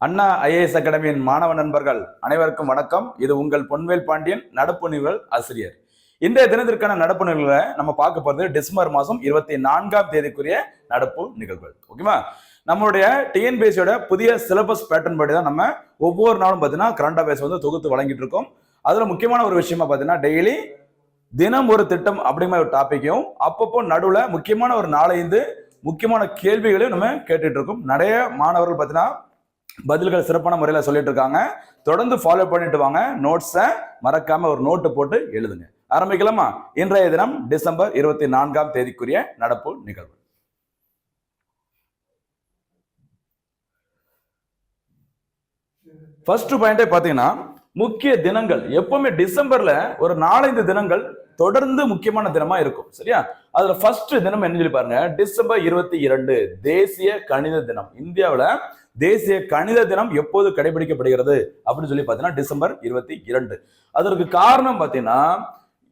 அண்ணா IAS அகாடமியின் மாணவ நண்பர்கள் அனைவருக்கும் வணக்கம். இது உங்கள் பொன்வேல் பாண்டியன் நடப்பு நிகழ்வுகள் ஆசிரியர். இன்றைய தினத்திற்கான நடப்பு நிகழ்வுகளை நம்ம பார்க்க போறது டிசம்பர் மாதம் 24ஆம் தேதிக்குரிய நடப்பு நிகழ்வுகள். ஓகேவா? நம்மளுடைய டிஎன்பிஎஸ்சியோட புதிய சிலபஸ் பேட்டர்ன் படி தான் நம்ம ஒவ்வொரு நாளும் பார்த்தீங்கன்னா கரண்ட் அஃபேர்ஸ் வந்து தொகுத்து வழங்கிட்டு இருக்கோம். அதுல முக்கியமான ஒரு விஷயமா பார்த்தீங்கன்னா டெய்லி தினம் ஒரு திட்டம் அப்படிங்கிற ஒரு டாபிக்கையும் அப்பப்போ நடுவில் முக்கியமான ஒரு 4-5 முக்கியமான கேள்விகளையும் நம்ம கேட்டுட்டு இருக்கோம். நிறைய மாணவர்கள் பார்த்தீங்கன்னா பதில்கள் சிறப்பான முறையில் சொல்லிட்டு இருக்காங்க. தொடர்ந்து ஃபாலோ பண்ணிட்டு வாங்க. நோட்ஸை மறக்காம ஒரு நோட்டு போட்டு எழுதுங்க. ஆரம்பிக்கலாமா? இன்றைய தினம் டிசம்பர் 24ஆம் தேதிக்குரிய நடப்பு நிகழ்வு. ஃபர்ஸ்ட் பாயிண்டே பாத்தீங்கன்னா முக்கிய தினங்கள் எப்பவுமே டிசம்பர்ல ஒரு 4-5 தினங்கள் தொடர்ந்து முக்கியமான தினமா இருக்கும். சரியா? அதுல ஃபர்ஸ்ட் தினம் என்ன சொல்லி பாருங்க, டிசம்பர் 22 தேசிய கணித தினம். இந்தியாவில் தேசிய கணித தினம் எப்போது கடைபிடிக்கப்படுகிறது அப்படின்னு சொல்லி பாத்தீங்கன்னா டிசம்பர் 22. அதற்கு காரணம் பாத்தீங்கன்னா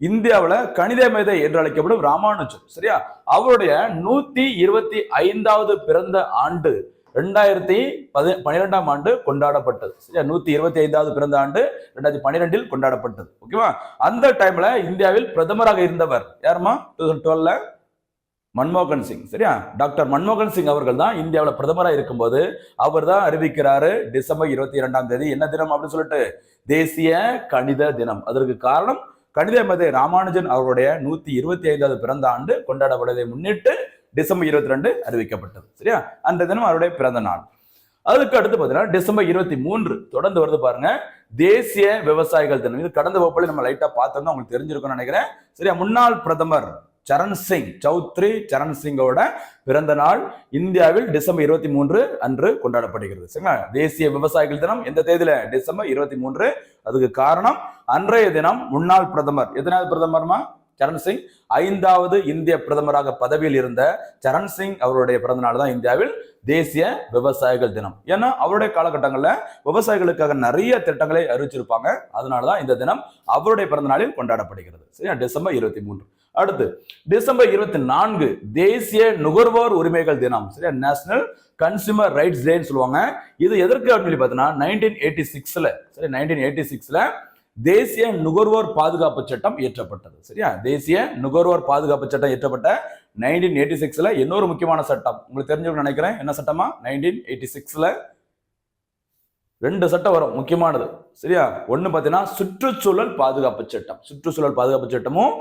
இந்தியாவில் கணித மேதை என்று அழைக்கப்படும் ராமானுஜன், சரியா, அவருடைய 125வது பிறந்த ஆண்டு 2012ஆம் ஆண்டு கொண்டாடப்பட்டது. சரியா? 125வது பிறந்த ஆண்டு 2012 கொண்டாடப்பட்டது. ஓகேவா? அந்த டைம்ல இந்தியாவில் பிரதமராக இருந்தவர் யாருமா? 2012 மன்மோகன் சிங். சரியா? டாக்டர் மன்மோகன் சிங் அவர்கள் தான் இந்தியாவில் பிரதமராக இருக்கும்போது அவர் தான் அறிவிக்கிறாரு டிசம்பர் 22ஆம் தேதி என்ன தினம் அப்படின்னு சொல்லிட்டு, தேசிய கணித தினம். அதற்கு காரணம் கணித மேதை ராமானுஜன் அவருடைய 125வது பிறந்த ஆண்டு கொண்டாடப்படுவதை முன்னிட்டு டிசம்பர் 22 அறிவிக்கப்பட்டது. சரியா? அந்த தினம் அவருடைய பிறந்த நாள். அதுக்கு அடுத்து பார்த்தீங்கன்னா டிசம்பர் 23 தொடர்ந்து வருது பாருங்க, தேசிய விவசாயிகள் தினம். இது கடந்த வகுப்புல நம்ம லைட்டா பார்த்தோம்னா உங்களுக்கு தெரிஞ்சிருக்கும்னு நினைக்கிறேன். சரியா? முன்னாள் பிரதமர் சரண் சிங், சௌத்ரி சரண் சிங்கோட பிறந்த நாள் இந்தியாவில் டிசம்பர் 23 அன்று கொண்டாடப்படுகிறது. சரிங்களா? தேசிய விவசாயிகள் தினம் எந்த தேதியில? டிசம்பர் 23. அதுக்கு காரணம் அன்றைய தினம் முன்னாள் பிரதமர், எத்தனாவது பிரதமர்மா? சரண் சிங், 5வது இந்திய பிரதமராக பதவியில் இருந்த சரண் சிங் அவருடைய பிறந்த நாள் தான் இந்தியாவில் தேசிய விவசாயிகள் தினம். ஏன்னா அவருடைய காலகட்டங்களில் விவசாயிகளுக்காக நிறைய திட்டங்களை அறிவிச்சிருப்பாங்க. அதனாலதான் இந்த தினம் அவருடைய பிறந்த நாளில் கொண்டாடப்படுகிறது. சரியா? டிசம்பர் 23. அடுத்து டிசம்பர் 24 தேசிய நுகர்வோர் உரிமைகள் தினம். சரியா? நேஷனல் கன்சியூமர் ரைட்ஸ் டேன்னு சொல்லுவாங்க. இது எதற்கு அப்படின்னு சொல்லி பார்த்தீங்கன்னா 1986ல, சரி, 1986ல தேசிய நுகர்வோர் பாதுகாப்பு சட்டம் இயற்றப்பட்டது. சரியா? தேசிய நுகர்வோர் பாதுகாப்பு சட்டம் இயற்றப்பட்ட 1986ல இன்னொரு முக்கியமான சட்டம் உங்களுக்கு தெரிஞ்சுக்கணும்னு நினைக்கிறேன். என்ன சட்டமா? 1986ல 2 சட்டம் வரும் முக்கியமானது. சரியா? ஒண்ணு பாத்தீங்கன்னா சுற்றுச்சூழல் பாதுகாப்பு சட்டம். சுற்றுச்சூழல் பாதுகாப்பு சட்டமும்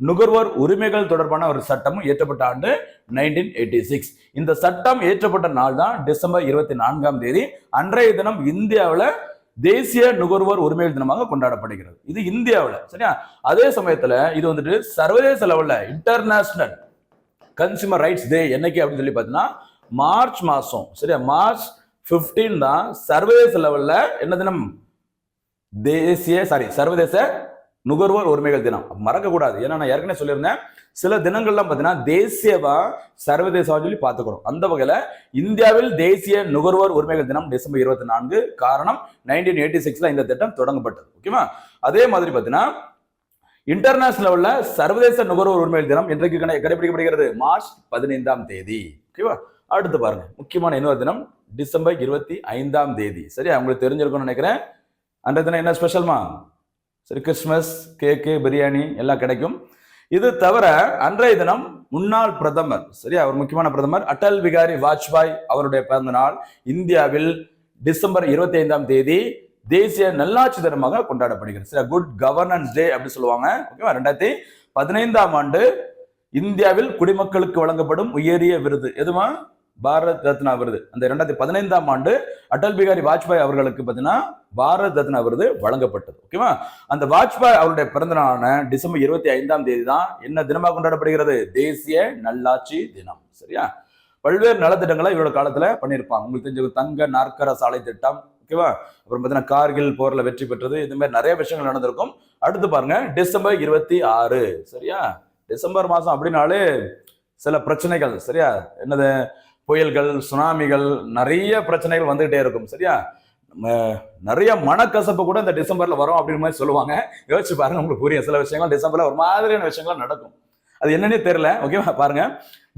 நுகர்வோர் உரிமைகள் தொடர்பான ஒரு சட்டமும் இயற்றப்பட்ட ஆண்டு 1986. இந்த சட்டம் இயற்றப்பட்ட நாள் தான் டிசம்பர் 24ஆம் தேதி. அன்றைய தினம் இந்தியாவில் தேசிய நுகர்வோர் உரிமைகள் தினமாக கொண்டாடப்படுகிறது. இது இந்தியாவில். சரியா? அதே சமயத்துல இது வந்துட்டு சர்வதேச லெவல்ல இன்டர்நேஷனல் கன்சியூமர் ரைட்ஸ் டே என்னைக்கு அப்படின்னு சொல்லி பார்த்தீங்கன்னா மார்ச் மாசம். சரியா? மார்ச் 15 தான் சர்வதேச லெவல்ல என்ன தினம்? சர்வதேச நுகர்வோர் உரிமைகள் தினம். மறக்க கூடாது. ஏன்னா நான் ஏற்கனவே சொல்லியிருந்தேன், சில தினங்கள்லாம் பார்த்தீங்கன்னா தேசியவா சர்வதேசவா சொல்லி பார்த்துக்கணும். அந்த வகையில இந்தியாவில் தேசிய நுகர்வோர் உரிமைகள் தினம் டிசம்பர் 24. காரணம் 1986ல இந்த திட்டம் தொடங்கப்பட்டது. ஓகேவா? அதே மாதிரி பார்த்தீங்கன்னா இன்டர்நேஷனல் லெவல்ல சர்வதேச நுகர்வோர் உரிமைகள் தினம் இன்றைக்கு கடைபிடிக்கப்படுகிறது மார்ச் 15ஆம் தேதி. ஓகேவா? அடுத்து பாருங்க, முக்கியமான இன்னொரு தினம் டிசம்பர் 25ஆம் தேதி. சரியா? உங்களுக்கு தெரிஞ்சிருக்கும்னு நினைக்கிறேன். அன்றைய தினம் என்ன ஸ்பெஷல்மா? சரி, கிறிஸ்துமஸ் கேக்கு பிரியாணி எல்லாம் கிடைக்கும். இது தவிர அன்றைய தினம் முன்னாள் பிரதமர், சரியா, ஒரு முக்கியமான பிரதமர் அடல் பிகாரி வாஜ்பாய் அவருடைய பிறந்த நாள் இந்தியாவில் டிசம்பர் 25ஆம் தேதி தேசிய நல்லாட்சி தினமாக கொண்டாடப்படுகிறது. சரியா? குட் கவர்னன்ஸ் டே அப்படி சொல்லுவாங்க. ஓகேவா? 2015ஆம் ஆண்டு இந்தியாவில் குடிமக்களுக்கு வழங்கப்படும் உயரிய விருது எதுமா? பாரத் ரத்னா விருது. அந்த 2015ஆம் ஆண்டு அடல் பிகாரி வாஜ்பாய் அவர்களுக்கு பார்த்தீங்கன்னா பாரத் ரத்னா விருது வழங்கப்பட்டது. ஓகேவா? அந்த வாஜ்பாய் அவருடைய பிறந்த நாளான டிசம்பர் 25ஆம் தேதி தான் என்ன தினமாக கொண்டாடப்படுகிறது? தேசிய நல்லாட்சி தினம். சரியா? பல்வேறு நலத்திட்டங்களை இவரோட காலத்துல பண்ணியிருப்பாங்க. உங்களுக்கு தெரிஞ்ச தங்க நாற்கர சாலை திட்டம். ஓகேவா? அப்புறம் பார்த்தீங்கன்னா கார்கில் போர்ல வெற்றி பெற்றது. இது மாதிரி நிறைய விஷயங்கள் நடந்திருக்கும். அடுத்து பாருங்க டிசம்பர் 26. சரியா? டிசம்பர் மாசம் அப்படின்னாலே சில பிரச்சனைகள். சரியா? என்னது? புயல்கள், சுனாமிகள், நிறைய பிரச்சனைகள் வந்துகிட்டே இருக்கும். சரியா? நிறைய மனக்கசப்பு கூட இந்த டிசம்பர்ல வரும் அப்படின்னு மாதிரி சொல்லுவாங்க. யோசிச்சு பாருங்க, உங்களுக்கு புரியும். சில விஷயங்கள் டிசம்பர்ல ஒரு மாதிரியான விஷயங்கள் நடக்கும். அது என்னன்னே தெரியல. ஓகேவா? பாருங்க,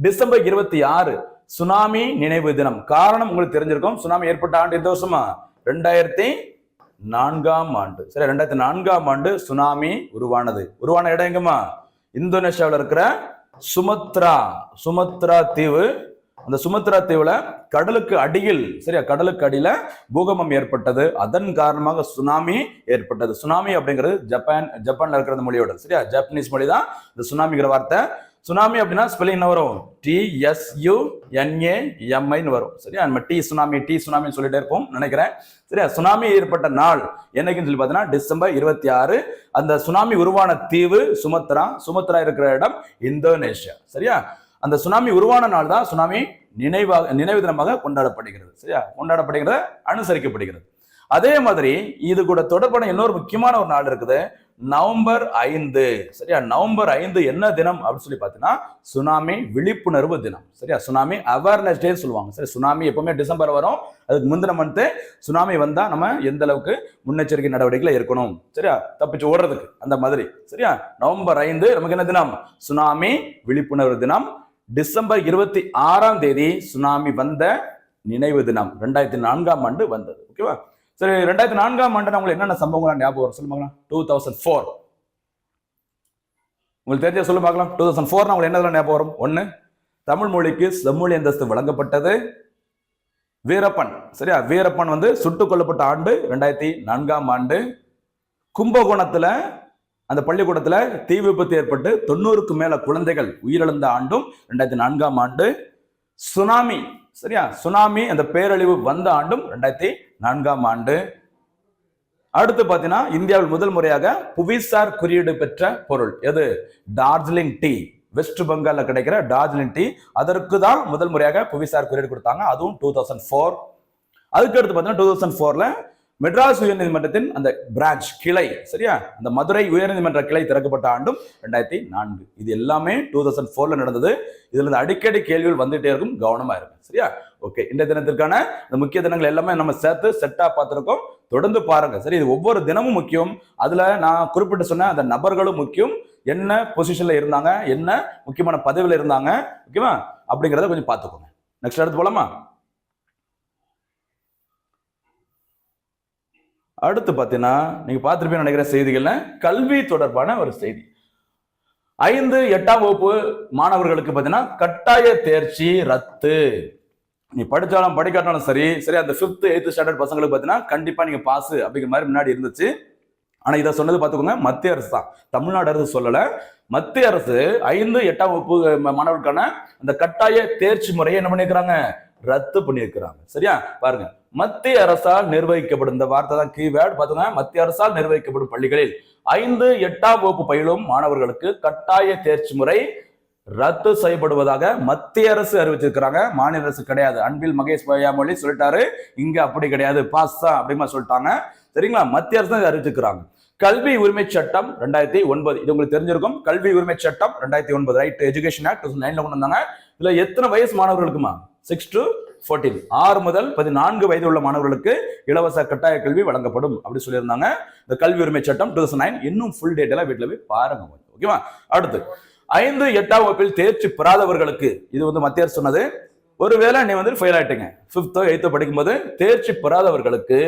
டிசம்பர் 26 சுனாமி நினைவு தினம். காரணம் உங்களுக்கு தெரிஞ்சிருக்கும். சுனாமி ஏற்பட்ட ஆண்டு எந்த வருஷமா? 2004ஆம் ஆண்டு. சரி, 2004ஆம் ஆண்டு சுனாமி உருவான இடம் எங்கம்மா? இந்தோனேஷியாவில் இருக்கிற சுமத்ரா தீவு. அந்த சுமத்ரா தீவுல கடலுக்கு அடியில், சரியா, கடலுக்கு அடியில பூகம்பம் ஏற்பட்டது. அதன் காரணமாக சுனாமி ஏற்பட்டது. சுனாமி அப்படிங்கிறது ஜப்பான்ல இருக்கிற மொழியோட, சரியா, ஜப்பனீஸ் மொழி தான் இந்த சுனாமிங்கிற வார்த்தை. சுனாமி அப்படின்னா ஸ்பெல்லிங் என்ன வரும்? TSUNAMI வரும். சரியா, நம்ம டி சுனாமி சொல்லிட்டே இருப்போம் நினைக்கிறேன். சரியா, சுனாமி ஏற்பட்ட நாள் என்னைக்குன்னு சொல்லி பார்த்தீங்கன்னா டிசம்பர் 26. அந்த சுனாமி உருவான தீவு சுமத்ரா இருக்கிற இடம் இந்தோனேஷியா. சரியா, அந்த சுனாமி உருவான நாள் தான் சுனாமி நினைவு தினமாக கொண்டாடப்படுகிறது. சரியா, அனுசரிக்கப்படுகிறது. அதே மாதிரி இது கூட தொடர்பான இன்னொரு முக்கியமான ஒரு நாள் இருக்குது, நவம்பர் 5. சரியா, நவம்பர் 5 என்ன தினம் அப்படின்னு சொல்லி பார்த்தீங்கன்னா சுனாமி விழிப்புணர்வு தினம். சரியா, சுனாமி அவேர்னஸ் டே சொல்லுவாங்க. சரி, சுனாமி எப்பவுமே டிசம்பர் வரும். அதுக்கு முந்தின மந்த் சுனாமி வந்தா நம்ம எந்த அளவுக்கு முன்னெச்சரிக்கை நடவடிக்கைகள் இருக்கணும், சரியா, தப்பிச்சு ஓடுறதுக்கு, அந்த மாதிரி. சரியா, நவம்பர் 5 நமக்கு என்ன தினம்? சுனாமி விழிப்புணர்வு தினம். டிசம்பர் 26ஆம் தேதி சுனாமி வந்த நினைவு தினம். 2004ஆம் ஆண்டு வந்தது. ஓகேவா? சரி, 2004ஆம் ஆண்டு உங்களுக்கு என்னென்ன சம்பவங்கள் ஞாபகம் வரும் சொல்லுங்க? 2004 உங்களுக்கு தெரிஞ்ச சொல்ல பார்க்கலாம். 2004 உங்களுக்கு என்ன ஞாபகம் வரும்? 1, தமிழ் மொழிக்கு செம்மொழி அந்தஸ்து வழங்கப்பட்டது. வீரப்பன், சரியா, வீரப்பன் சுட்டுக் கொல்லப்பட்ட ஆண்டு 2004ஆம் ஆண்டு. கும்பகோணத்துல அந்த பள்ளிக்கூடத்துல தீ விபத்து ஏற்பட்டு 90க்கு மேல குழந்தைகள் உயிரிழந்த ஆண்டும் 2004ஆம் ஆண்டு. சுனாமி, சரியா, சுனாமி அந்த பேரழிவு வந்த ஆண்டும் 2004ஆம் ஆண்டு. அடுத்து பாத்தீங்கன்னா இந்தியாவில் முதல் முறையாக புவிசார் குறியீடு பெற்ற பொருள் எது? டார்ஜிலிங் டீ. வெஸ்ட் பெங்கால்ல கிடைக்கிற டார்ஜிலிங் டீ, அதற்கு தான் முதல் முறையாக புவிசார் குறியீடு கொடுத்தாங்க. அதுவும் 2004. அதுக்கு அடுத்து பாத்தீங்கன்னா 2004ல மெட்ராஸ் உயர்நீதிமன்றத்தின் அந்த பிரான்ச் கிளை, சரியா, அந்த மதுரை உயர்நீதிமன்ற கிளை திறக்கப்பட்ட ஆண்டும் 2004. இது எல்லாமே 2004ல நடந்தது. இதுல இருந்து அடிக்கடி கேள்விகள் வந்துட்டே இருக்கும், கவனமா இருக்கும். சரியா, ஓகே. இந்த தினத்திற்கான இந்த முக்கிய தினங்கள் எல்லாமே நம்ம சேர்த்து செட்டா பார்த்திருக்கோம். தொடர்ந்து பாருங்க. சரி, இது ஒவ்வொரு தினமும் முக்கியம். அதுல நான் குறிப்பிட்டு சொன்ன அந்த நபர்களும் முக்கியம். என்ன பொசிஷன்ல இருந்தாங்க, என்ன முக்கியமான பதவியில இருந்தாங்க, ஓகேவா, அப்படிங்கிறத கொஞ்சம் பார்த்துக்கோங்க. நெக்ஸ்ட் அடுத்து போலாமா? அடுத்து பார்த்தீங்கன்னா நீங்க பார்த்திருப்பீங்கன்னு நினைக்கிற செய்திகள்ல கல்வி தொடர்பான ஒரு செய்தி. 5, 8ஆம் வகுப்பு மாணவர்களுக்கு பார்த்தீங்கன்னா கட்டாய தேர்ச்சி ரத்து. நீ படிச்சாலும் படிக்காட்டாலும் சரி, அந்த 5th 8th ஸ்டாண்டர்ட் பசங்களுக்கு பார்த்தீங்கன்னா கண்டிப்பா நீங்க பாஸ் அப்படிங்கிற மாதிரி முன்னாடி இருந்துச்சு. ஆனா இதை சொன்னது பார்த்துக்கோங்க, மத்திய அரசு தான், தமிழ்நாடு அரசு சொல்லல. மத்திய அரசு 5, 8ஆம் வகுப்பு மாணவர்களுக்கான அந்த கட்டாய தேர்ச்சி முறையை என்ன பண்ணிருக்கிறாங்க? ரத்து பண்ணியிருக்கிறாங்க. சரியா, பாருங்க, மத்திய அரசால் நிர்வகிக்கப்படும், இந்த வார்த்தை தான் கீவேர்ட் பார்த்துங்க. மத்திய அரசால் நிர்வகிக்கப்படும் பள்ளிகளில் 5, 8ஆம் வகுப்பு பயிலும் மாணவர்களுக்கு கட்டாய தேர்ச்சி முறை ரத்து செய்யப்படுவதாக மத்திய அரசு அறிவிச்சிருக்கிறாங்க. மாநில அரசு கிடையாது. அன்பில் மகேஷ் பொய்யாமொழி சொல்லிட்டாரு, இங்க அப்படி கிடையாது, பாஸ் தான் அப்படிமா சொல்லிட்டாங்க. சரிங்களா, மத்திய அரசு அறிவிச்சிருக்கிறாங்க. கல்வி உரிமை சட்டம் 2009, இது உங்களுக்கு தெரிஞ்சிருக்கும். கல்வி உரிமை சட்டம் 2009, ரைட் எஜுகேஷன் ஆக்ட் 2009 கொண்டு வந்தாங்க. இதுல எத்தனை வயசு மாணவர்களுக்குமா? 6 to 14, 6 முதல் 14 வயது உள்ள மாணவர்களுக்கு இலவச கட்டாய கல்வி வழங்கப்படும் அப்படி சொல்லியிருந்தாங்க. இந்த கல்வி உரிமை சட்டம் 2009. இன்னும் ஃபுல் டேட்டெல்லாம் வீட்டுல போய் பாருங்க, ஓகேவா? அடுத்து 5, 8ஆம் வகுப்பில் தேர்ச்சி பெறாதவர்களுக்கு, இது மத்திய அரசு சொன்னது. ஒருவேளை நீ ஃபெயில் ஆயிட்டீங்க, 5th 8th படிக்கும் போது தேர்ச்சி பெறாதவர்களுக்கு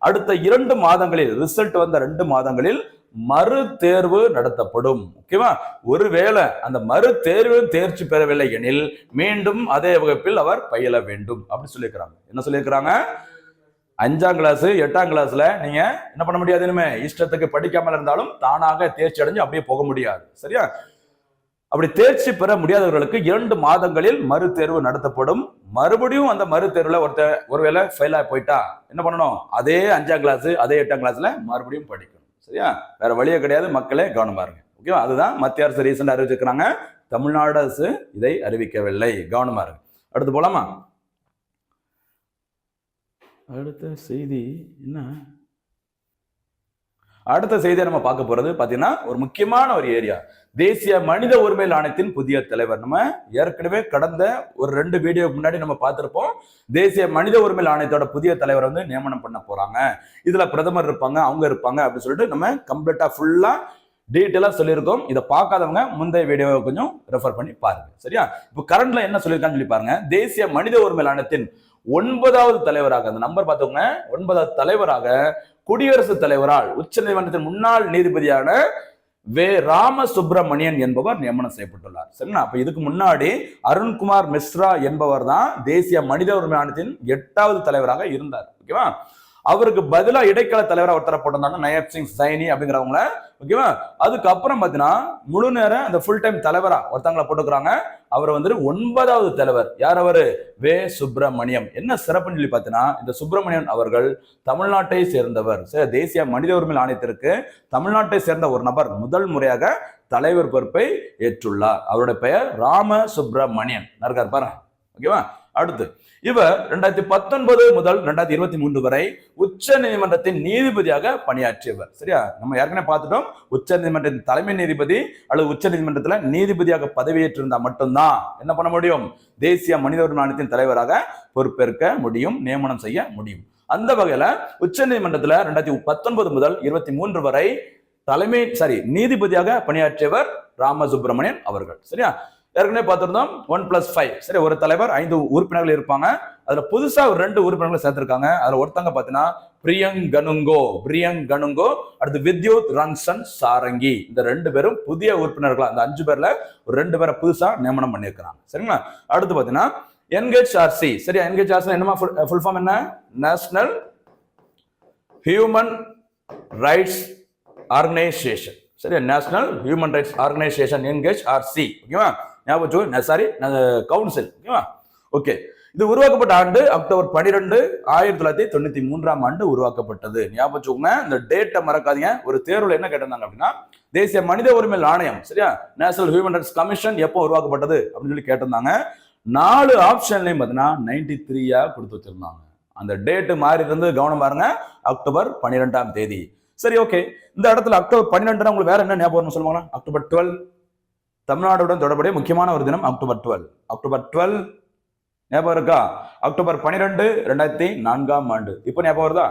அடுத்த 2 மாதங்களில், ரிசல்ட் வந்த 2 மாதங்களில் மறு தேர்வு நடத்தப்படும். ஓகேவா? ஒருவேளை அந்த மறு தேர்வு தேர்ச்சி பெறவில்லை எனில் மீண்டும் அதே வகுப்பில் அவர் பயில வேண்டும் அப்படி சொல்லியிருக்கிறாங்க. என்ன சொல்லியிருக்கிறாங்க? 5ஆம் கிளாஸ் 8ஆம் கிளாஸ்ல நீங்க என்ன பண்ண முடியாது, இனிமே இஷ்டத்துக்கு படிக்காமல் இருந்தாலும் தானாக தேர்ச்சி அடைஞ்சு அப்படியே போக முடியாது. சரியா? அப்படி தேர்ச்சி பெற முடியாதவர்களுக்கு 2 மாதங்களில் மறு தேர்வு நடத்தப்படும். மறுபடியும் அந்த மறு தேர்வுல ஒருவேளை ஃபெயில் ஆகி போயிட்டா என்ன பண்ணணும்? அதே 5ஆம் கிளாஸ் அதே 8ஆம் கிளாஸ்ல மறுபடியும் படிக்கணும். சரியா? வேற வழியே கிடையாது. மக்களே கவனமா இருங்க. ஓகேவா? அதுதான் மத்திய அரசு ரீசெண்டா அறிவிச்சிருக்கிறாங்க. தமிழ்நாடு அரசு இதை அறிவிக்கவில்லை. கவனமா இருங்க. அடுத்து போலாமா? அடுத்த செய்தி என்ன? அடுத்த செய்தியை நம்ம பார்க்க போறது பாத்தீங்கன்னா ஒரு முக்கியமான ஒரு ஏரியா, தேசிய மனித உரிமைகள் ஆணையத்தின் புதிய தலைவர். நம்ம ஏற்கனவே கடந்த ஒரு 2 வீடியோ முன்னாடி நம்ம பார்த்திருப்போம். தேசிய மனித உரிமைகள் ஆணையத்தோட புதிய தலைவர் நியமனம் பண்ண போறாங்க. இதுல பிரதமர் இருப்பாங்க, அவங்க இருப்பாங்க அப்படின்னு சொல்லிட்டு நம்ம கம்ப்ளீட்டா ஃபுல்லா டீட்டெயிலா சொல்லியிருக்கோம். இதை பார்க்காதவங்க முந்தைய வீடியோவை கொஞ்சம் ரெஃபர் பண்ணி பாருங்க. சரியா? இப்போ கரண்ட்ல என்ன சொல்லியிருக்கான்னு சொல்லி பாருங்க. தேசிய மனித உரிமை ஆணையத்தின் 9வது தலைவராக, அந்த நம்பர் பார்த்துக்கோங்க, 9வது தலைவராக குடியரசுத் தலைவரால் உச்ச நீதிமன்றத்தின் முன்னாள் நீதிபதியான வே. ராமசுப்ரமணியன் என்பவர் நியமனம் செய்யப்பட்டுள்ளார். சரிங்களா? அப்ப இதுக்கு முன்னாடி அருண்குமார் மிஸ்ரா என்பவர் தான் தேசிய மனித உரிமை ஆணையத்தின் 8வது தலைவராக இருந்தார். ஓகேவா? அவருக்கு பதிலா இடைக்கால தலைவராக ஒருத்தர போட்டிருந்தாங்க, நயப் சிங் சைனி அப்படிங்கிறவங்கள. ஓகேவா? அதுக்கப்புறம் பார்த்தீங்கன்னா முழு நேரம் அந்த ஃபுல் டைம் தலைவரா ஒருத்தவங்களை போட்டுக்கிறாங்க. அவர் வந்து 9வது தலைவர். யார் அவரு? வே. சுப்பிரமணியம். என்ன சிறப்புன்னு சொல்லி பார்த்தீங்கன்னா, இந்த சுப்பிரமணியன் அவர்கள் தமிழ்நாட்டை சேர்ந்தவர். தேசிய மனித உரிமை ஆணையத்திற்கு தமிழ்நாட்டை சேர்ந்த ஒரு நபர் முதல் முறையாக தலைவர் பொறுப்பை ஏற்றுள்ளார். அவருடைய பெயர் ராம சுப்பிரமணியன். இருக்கார் பாருங்க. ஓகேவா? அடுத்து இவர் 2019 முதல் 2023 வரை உச்ச நீதிமன்றத்தின் நீதிபதியாக பணியாற்றியவர். சரியா? நம்ம ஏற்கனவே பார்த்துட்டோம், உச்ச நீதிமன்றத்தின் தலைமை நீதிபதி அல்லது உச்ச நீதிமன்றத்துல நீதிபதியாக பதவியேற்றிருந்தா மட்டும்தான் என்ன பண்ண முடியும்? தேசிய மனித உரிமை ஆணையத்தின் தலைவராக பொறுப்பேற்க முடியும், நியமனம் செய்ய முடியும். அந்த வகையில உச்ச நீதிமன்றத்துல 2019 முதல் 23 வரை நீதிபதியாக பணியாற்றியவர் ராமசுப்ரமணியன் அவர்கள். சரியா? ஏற்கனவே பார்த்திருந்தோம் 1+5. சரி, ஒரு தலைவர் 5 உறுப்பினர்கள் இருப்பாங்க. அதுல புதுசா ஒரு 2 உறுப்பினர்களை சேர்த்திருக்காங்க. அதுல ஒருத்தங்க பாத்தீங்கன்னா பிரியங்கனுங்கோ, அடுத்து வித்யுத் ரங்சன் சாரங்கி. இந்த 2 பேரும் புதிய உறுப்பினர்களா, அந்த 5 பேர்ல ஒரு 2 பேரை புதுசா நியமனம் பண்ணியிருக்கிறாங்க. சரிங்களா? அடுத்து பாத்தீங்கன்னா NHRC. சரியா? NHRC என்னமா ஃபுல் ஃபார்ம் என்ன? National human rights organisation. சரியா? National human rights organisation NHRC. ஓகேவா? கவுன்சில். ஓகேவா? ஓகே. இது உருவாக்கப்பட்ட ஆண்டு அக்டோபர் 12, 1993ஆம் ஆண்டு உருவாக்கப்பட்டது. ஞாபகம், இந்த டேட்டை மறக்காதீங்க. ஒரு தேர்வுல என்ன கேட்டிருந்தாங்க அப்படின்னா, தேசிய மனித உரிமை ஆணையம், சரியா, நேஷனல் ஹியூமன் ரைட்ஸ் கமிஷன் எப்போ உருவாக்கப்பட்டது அப்படின்னு சொல்லி கேட்டிருந்தாங்க. 4 ஆப்ஷன்லயும் பார்த்தீங்கன்னா 93 கொடுத்து வச்சிருந்தாங்க. அந்த டேட்டு மாறி இருந்து கவனம் பாருங்க. அக்டோபர் 12ஆம் தேதி. சரி, ஓகே. இந்த இடத்துல அக்டோபர் 12 உங்களுக்கு வேற என்ன ஞாபகம் சொல்லுவாங்க? அக்டோபர் 12 தமிழ்நாடுடன் தொடர்புடைய முக்கியமான ஒரு தினம். அக்டோபர் 12 ஞாபகம் இருக்கா? அக்டோபர் 12, 2004ஆம் ஆண்டு. இப்ப ஞாபகம் வருதா?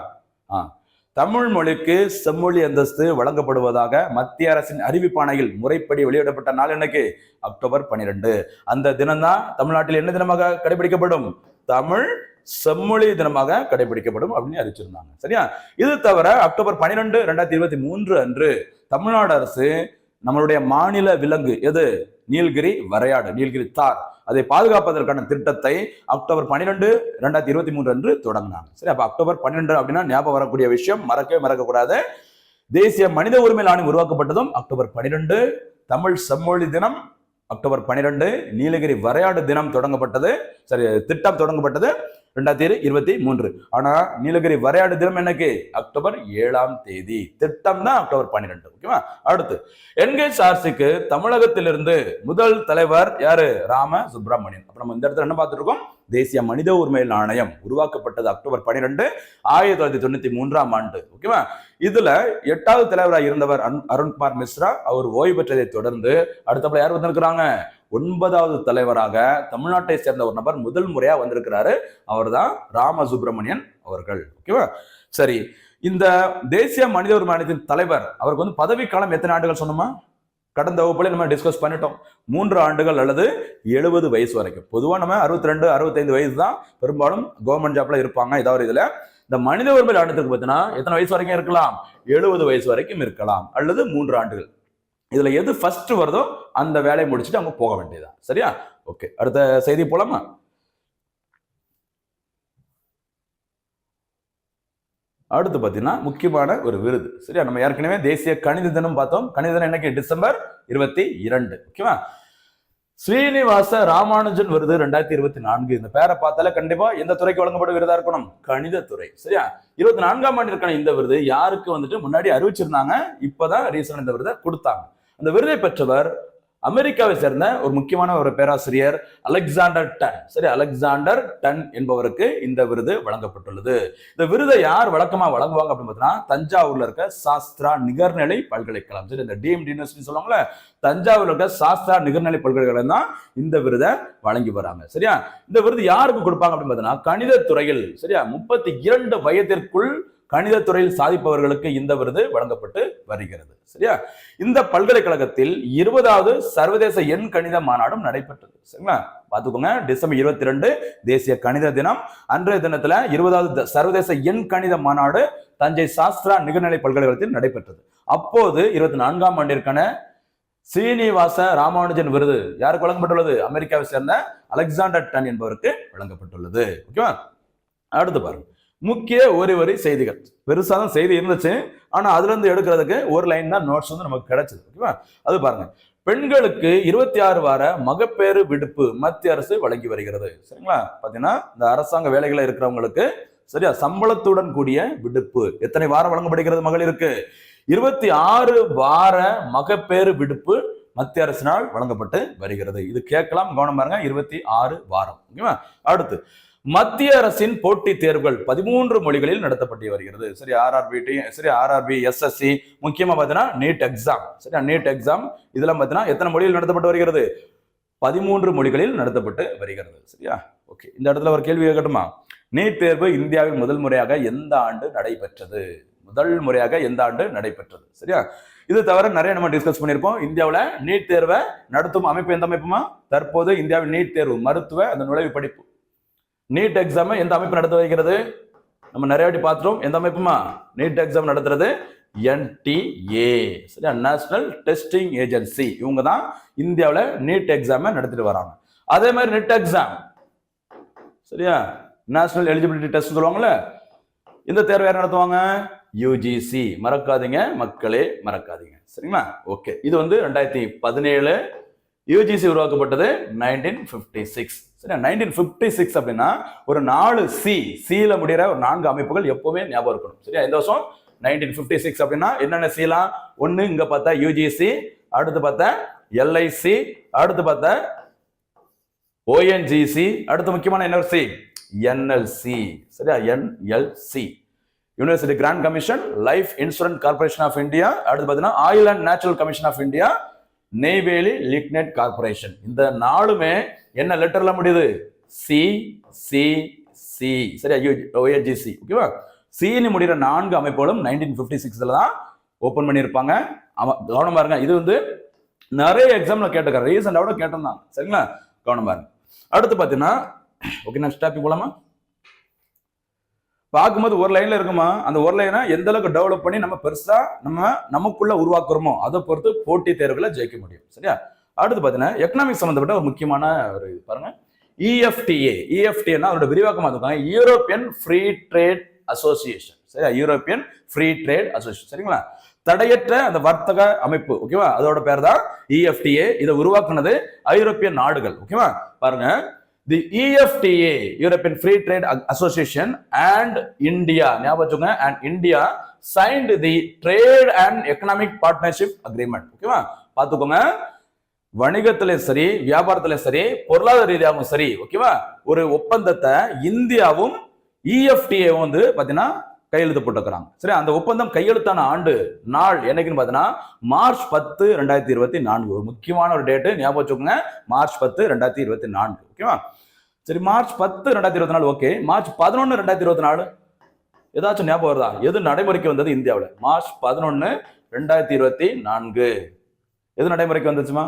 தமிழ் மொழிக்கு செம்மொழி அந்தஸ்து வழங்கப்படுவதாக மத்திய அரசின் அறிவிப்பாணையில் முறைப்படி வெளியிடப்பட்ட நாள் என்னைக்கு? அக்டோபர் 12. அந்த தினம் தான் தமிழ்நாட்டில் என்ன தினமாக கடைபிடிக்கப்படும்? தமிழ் செம்மொழி தினமாக கடைபிடிக்கப்படும் அப்படின்னு அறிவிச்சிருந்தாங்க. சரியா? இது தவிர அக்டோபர் 12, 2023 அன்று தமிழ்நாடு அரசு நம்மளுடைய மாநில விலங்கு எது? நீலகிரி வரையாடு, நீலகிரி தார், அதை பாதுகாப்பதற்கான திட்டத்தை அக்டோபர் 12, 2023 அன்று தொடங்கினாங்க. சரி, அப்ப அக்டோபர் 12 அப்படின்னா ஞாபகம் வரக்கூடிய விஷயம், மறக்கக்கூடாது. தேசிய மனித உரிமை ஆணையம் உருவாக்கப்பட்டதும் அக்டோபர் 12, தமிழ் செம்மொழி தினம் அக்டோபர் 12, நீலகிரி வரையாடு தினம் தொடங்கப்பட்டது. சரி, திட்டம் தொடங்கப்பட்டது 2023. ஆனா நீலகிரி வரையாடு தினம் என்னைக்கு? அக்டோபர் 7ஆம் தேதி. திட்டம் தான் அக்டோபர் 12. ஓகேவா? அடுத்து NHRCக்கு தமிழகத்திலிருந்து முதல் தலைவர் யாரு? ராம சுப்பிரமணியன். அப்ப நம்ம இந்த இடத்துல என்ன பார்த்துட்டு இருக்கோம்? தேசிய மனித உரிமை ஆணையம் உருவாக்கப்பட்டது அக்டோபர் 12, 1993ஆம் ஆண்டு. ஓகேவா? இதுல 8வது தலைவராக இருந்தவர் அருண்குமார் மிஸ்ரா. அவர் ஓய்வு பெற்றதை தொடர்ந்து அடுத்தப்பல யார் வந்திருக்கிறாங்க? 9வது தலைவராக தமிழ்நாட்டை சேர்ந்த ஒரு நபர் முதல் முறையா வந்திருக்கிறாரு. அவர் தான் ராமசுப்ரமணியன் அவர்கள். ஓகேவா? சரி, இந்த தேசிய மனித உரிமை ஆணையத்தின் தலைவர் அவருக்கு வந்து பதவிக்காலம் எத்தனை ஆண்டுகள் சொன்னோமா? கடந்த வகுப்புல நம்ம டிஸ்கஸ் பண்ணிட்டோம். 3 ஆண்டுகள் அல்லது 70 வயசு வரைக்கும். பொதுவா நம்ம 62, 65 வயசு தான் பெரும்பாலும் கவர்மெண்ட் ஜாப்ல இருப்பாங்க. ஏதாவது இதுல இந்த மனித உரிமை ஆணையத்துக்கு பார்த்தீங்கன்னா எத்தனை வயசு வரைக்கும் இருக்கலாம்? 70 வயசு வரைக்கும் இருக்கலாம், அல்லது 3 ஆண்டுகள். இதுல எது ஃபர்ஸ்ட் வருதோ அந்த வேலையை முடிச்சுட்டு அவங்க போக வேண்டியதான். சரியா? ஓகே, அடுத்த செய்தி போலாமா? அடுத்து பாத்தீங்கன்னா முக்கியமான ஒரு விருது. சரியா? நம்ம ஏற்கனவே தேசிய கணித தினம் பார்த்தோம். கணித தினம் என்னைக்கு? டிசம்பர் 22. ஓகேவா? ஸ்ரீனிவாச ராமானுஜன் விருது 2024. இந்த பேரை பார்த்தாலே கண்டிப்பா எந்த துறைக்கு வழங்கப்படும் விருதா இருக்கணும்? கணித துறை. சரியா? 24ஆம் ஆண்டிற்கான இந்த விருது யாருக்கு வந்துட்டு முன்னாடி அறிவிச்சிருந்தாங்க, இப்பதான் ரீசன் இந்த விருதை கொடுத்தாங்க. அந்த விருதை பெற்றவர் அமெரிக்காவை சேர்ந்த ஒரு முக்கியமான ஒரு பேராசிரியர் அலெக்சாண்டர் டன். சரி, அலெக்சாண்டர் டன் என்பவருக்கு இந்த விருது வழங்கப்பட்டுள்ளது. இந்த விருதை யார் வழக்கமா வழங்குவாங்க அப்படின்னு பார்த்தீங்கன்னா, தஞ்சாவூர்ல இருக்க சாஸ்திரா நிகர்நிலை பல்கலைக்கழகம். சரி, இந்த டிஎம்டி யூனிவர்சிட்டி சொல்லுவாங்கல்ல, தஞ்சாவூர்ல இருக்க சாஸ்திரா நிகர்நிலை பல்கலைக்கழகம் தான் இந்த விருதை வழங்கி வராங்க. சரியா? இந்த விருது யாருக்கு கொடுப்பாங்க அப்படின்னு பார்த்தீங்கன்னா, கணித துறையில் சரியா 32 வயதிற்குள் கணித துறையில் சாதிப்பவர்களுக்கு இந்த விருது வழங்கப்பட்டு வருகிறது. சரியா? இந்த பல்கலைக்கழகத்தில் 20வது சர்வதேச எண் கணித மாநாடும் நடைபெற்றது. சரிங்களா? பாத்துக்கோங்க, டிசம்பர் 22 தேசிய கணித தினம். அன்றைய தினத்துல 20வது சர்வதேச எண் கணித மாநாடு தஞ்சை சாஸ்திரா நிகர்நிலை பல்கலைக்கழகத்தில் நடைபெற்றது. அப்போது 24ஆம் ஆண்டிற்கான ஸ்ரீனிவாச ராமானுஜன் விருது யாருக்கு வழங்கப்பட்டுள்ளது? அமெரிக்காவை சேர்ந்த அலெக்சாண்டர் டன் என்பவருக்கு வழங்கப்பட்டுள்ளது. ஓகேவா? அடுத்து பாருங்க, முக்கிய ஒரு செய்திகள். பெருசா தான் செய்தி இருந்துச்சு, ஆனா அதுல இருந்து எடுக்கிறதுக்கு ஒரு லைன் தான் நோட்ஸ் வந்து நமக்கு கிடைச்சது. ஓகேவா? அது பாருங்க, பெண்களுக்கு 26 வார மகப்பேறு விடுப்பு மத்திய அரசு வழங்கி வருகிறது. சரிங்களா? பாத்தீங்கன்னா இந்த அரசாங்க வேலைகளை இருக்கிறவங்களுக்கு சரியா சம்பளத்துடன் கூடிய விடுப்பு எத்தனை வாரம் வழங்கப்படுகிறது? மகளிருக்கு 26 வார மகப்பேறு விடுப்பு மத்திய அரசினால் வழங்கப்பட்டு வருகிறது. இது கேட்கலாம், கவனம் பாருங்க, 26 வாரம். ஓகேவா? அடுத்து, மத்திய அரசின் போட்டித் தேர்வுகள் 13 மொழிகளில் நடத்தப்பட்டு வருகிறது. சரி, ஆர்ஆர்பி, எஸ்எஸ்சி, முக்கியமா பார்த்தீங்கன்னா நீட் எக்ஸாம். சரியா? நீட் எக்ஸாம் இதெல்லாம் பார்த்தீங்கன்னா எத்தனை மொழியில் நடத்தப்பட்டு வருகிறது? 13 மொழிகளில் நடத்தப்பட்டு வருகிறது. சரியா? ஓகே, இந்த இடத்துல ஒரு கேள்வி கேட்கட்டுமா? நீட் தேர்வு இந்தியாவில் முதல் முறையாக எந்த ஆண்டு நடைபெற்றது? சரியா? இது தவிர நிறைய நம்ம டிஸ்கஸ் பண்ணியிருப்போம். இந்தியாவில் நீட் தேர்வை நடத்தும் அமைப்பு எந்த அமைப்புமா? தற்போது இந்தியாவில் நீட் தேர்வு மருத்துவ அந்த நுழைவு படிப்பு நீட் எக்ஸாம் எந்த அமைப்பு நடத்த வைக்கிறது? நம்ம நிறைய வாட்டி பார்த்துட்டோம். எந்த அமைப்புமா நீட் எக்ஸாம் நடத்துறது? NTA. சரியா? National testing agency. இவங்க தான் இந்தியாவில் நீட் எக்ஸாம் நடத்திட்டு வராங்க. அதே மாதிரி நெட் எக்ஸாம், சரியா, நேஷனல் எலிஜிபிலிட்டி டெஸ்ட் சொல்லுவாங்கல்ல, இந்த தேர்வு யார் நடத்துவாங்க? UGC. மறக்காதீங்க மக்களே, மறக்காதீங்க. சரிங்களா? ஓகே, இது வந்து 2017 UGC உருவாக்கப்பட்டது 1956. சரியா? 1956 அப்படின்னா ஒரு 4 சில முடிகிற ஒரு 4 அமைப்புகள் எப்பவுமே ஞாபகம் இருக்கணும். சரியா? இந்த வருஷம் 1956 அப்படின்னா என்னென்ன சீலாம்? ஒண்ணு இங்க பார்த்தா UGC, அடுத்து பார்த்தா LIC, அடுத்து பார்த்தா ONGC, அடுத்து முக்கியமான என்ன சி? NLC. சரியா? NLC, university grant commission, life insurance corporation of India, அடுத்து பார்த்தீங்கன்னா oil and natural commission of India, Neyveli lignite corporation. இந்த 4மே என்ன லெட்டர்ல முடியுது? சி. சரியா? ONGC. ஓகேவா? சின்னு முடிகிற 4 அமைப்புகளும் 1956 தான் ஓபன் பண்ணியிருப்பாங்க. கவனம் பாருங்க, இது வந்து நிறைய எக்ஸாம்ல கேட்டிருக்காங்க, ரீசெண்டாக கேட்டிருந்தாங்க. சரிங்களா? கவனம் பாருங்க. அடுத்து பார்த்தீங்கன்னா, ஓகே, நெக்ஸ்ட் டாபிக் போலாமா? பார்க்கும்போது ஒரு லைன்ல இருக்குமா, அந்த ஒரு லைனை எந்த அளவுக்கு டெவலப் பண்ணி நம்ம பெருசா நமக்குள்ள உருவாக்குறோமோ அதை பொறுத்து போட்டி தேர்வுகளை ஜெயிக்க முடியும். சரியா? அடுத்து பார்த்தீங்கன்னா எக்கனாமிக்ஸ் சம்பந்தப்பட்ட ஒரு முக்கியமான ஒரு இது பாருங்க, EFTA அதோட விரிவாக்கமாக இருக்காங்க, யூரோப்பியன் ஃப்ரீ ட்ரேட் அசோசியேஷன். சரியா? European free trade association. சரிங்களா? தடையற்ற அந்த வர்த்தக அமைப்பு. ஓகேவா? அதோட பேர் தான் EFTA. இதை உருவாக்குனது ஐரோப்பிய நாடுகள். ஓகேவா? பாருங்க, the EFTA, European Free Trade Association, and India, and India signed the Trade and Economic Partnership Agreement. ஓகேவா? பாத்துக்கோங்க, வணிகத்திலே சரி, வியாபாரத்திலே சரி, பொருளாதார ரீதியாகவும் சரி, ஓகேவா, ஒரு ஒப்பந்தத்தை இந்தியாவும் EFTA வந்து பாத்தீங்கன்னா கையெழுத்து போட்டுக்கிறாங்க. சரி, அந்த ஒப்பந்தம் கையெழுத்தான ஆண்டு நாள் என்னைக்குன்னு பார்த்தீங்கன்னா மார்ச் 10, 2024. ஒரு முக்கியமான ஒரு டேட்டு ஞாபகம் வச்சுக்கோங்க, மார்ச் 10, 2024. ஓகேவா? சரி, மார்ச் 10, 2024. ஓகே, மார்ச் 11, 2024 ஏதாச்சும் ஞாபகம் வருதா? எது நடைமுறைக்கு வந்தது இந்தியாவில்? மார்ச் 11, 2024 எது நடைமுறைக்கு வந்துச்சுமா?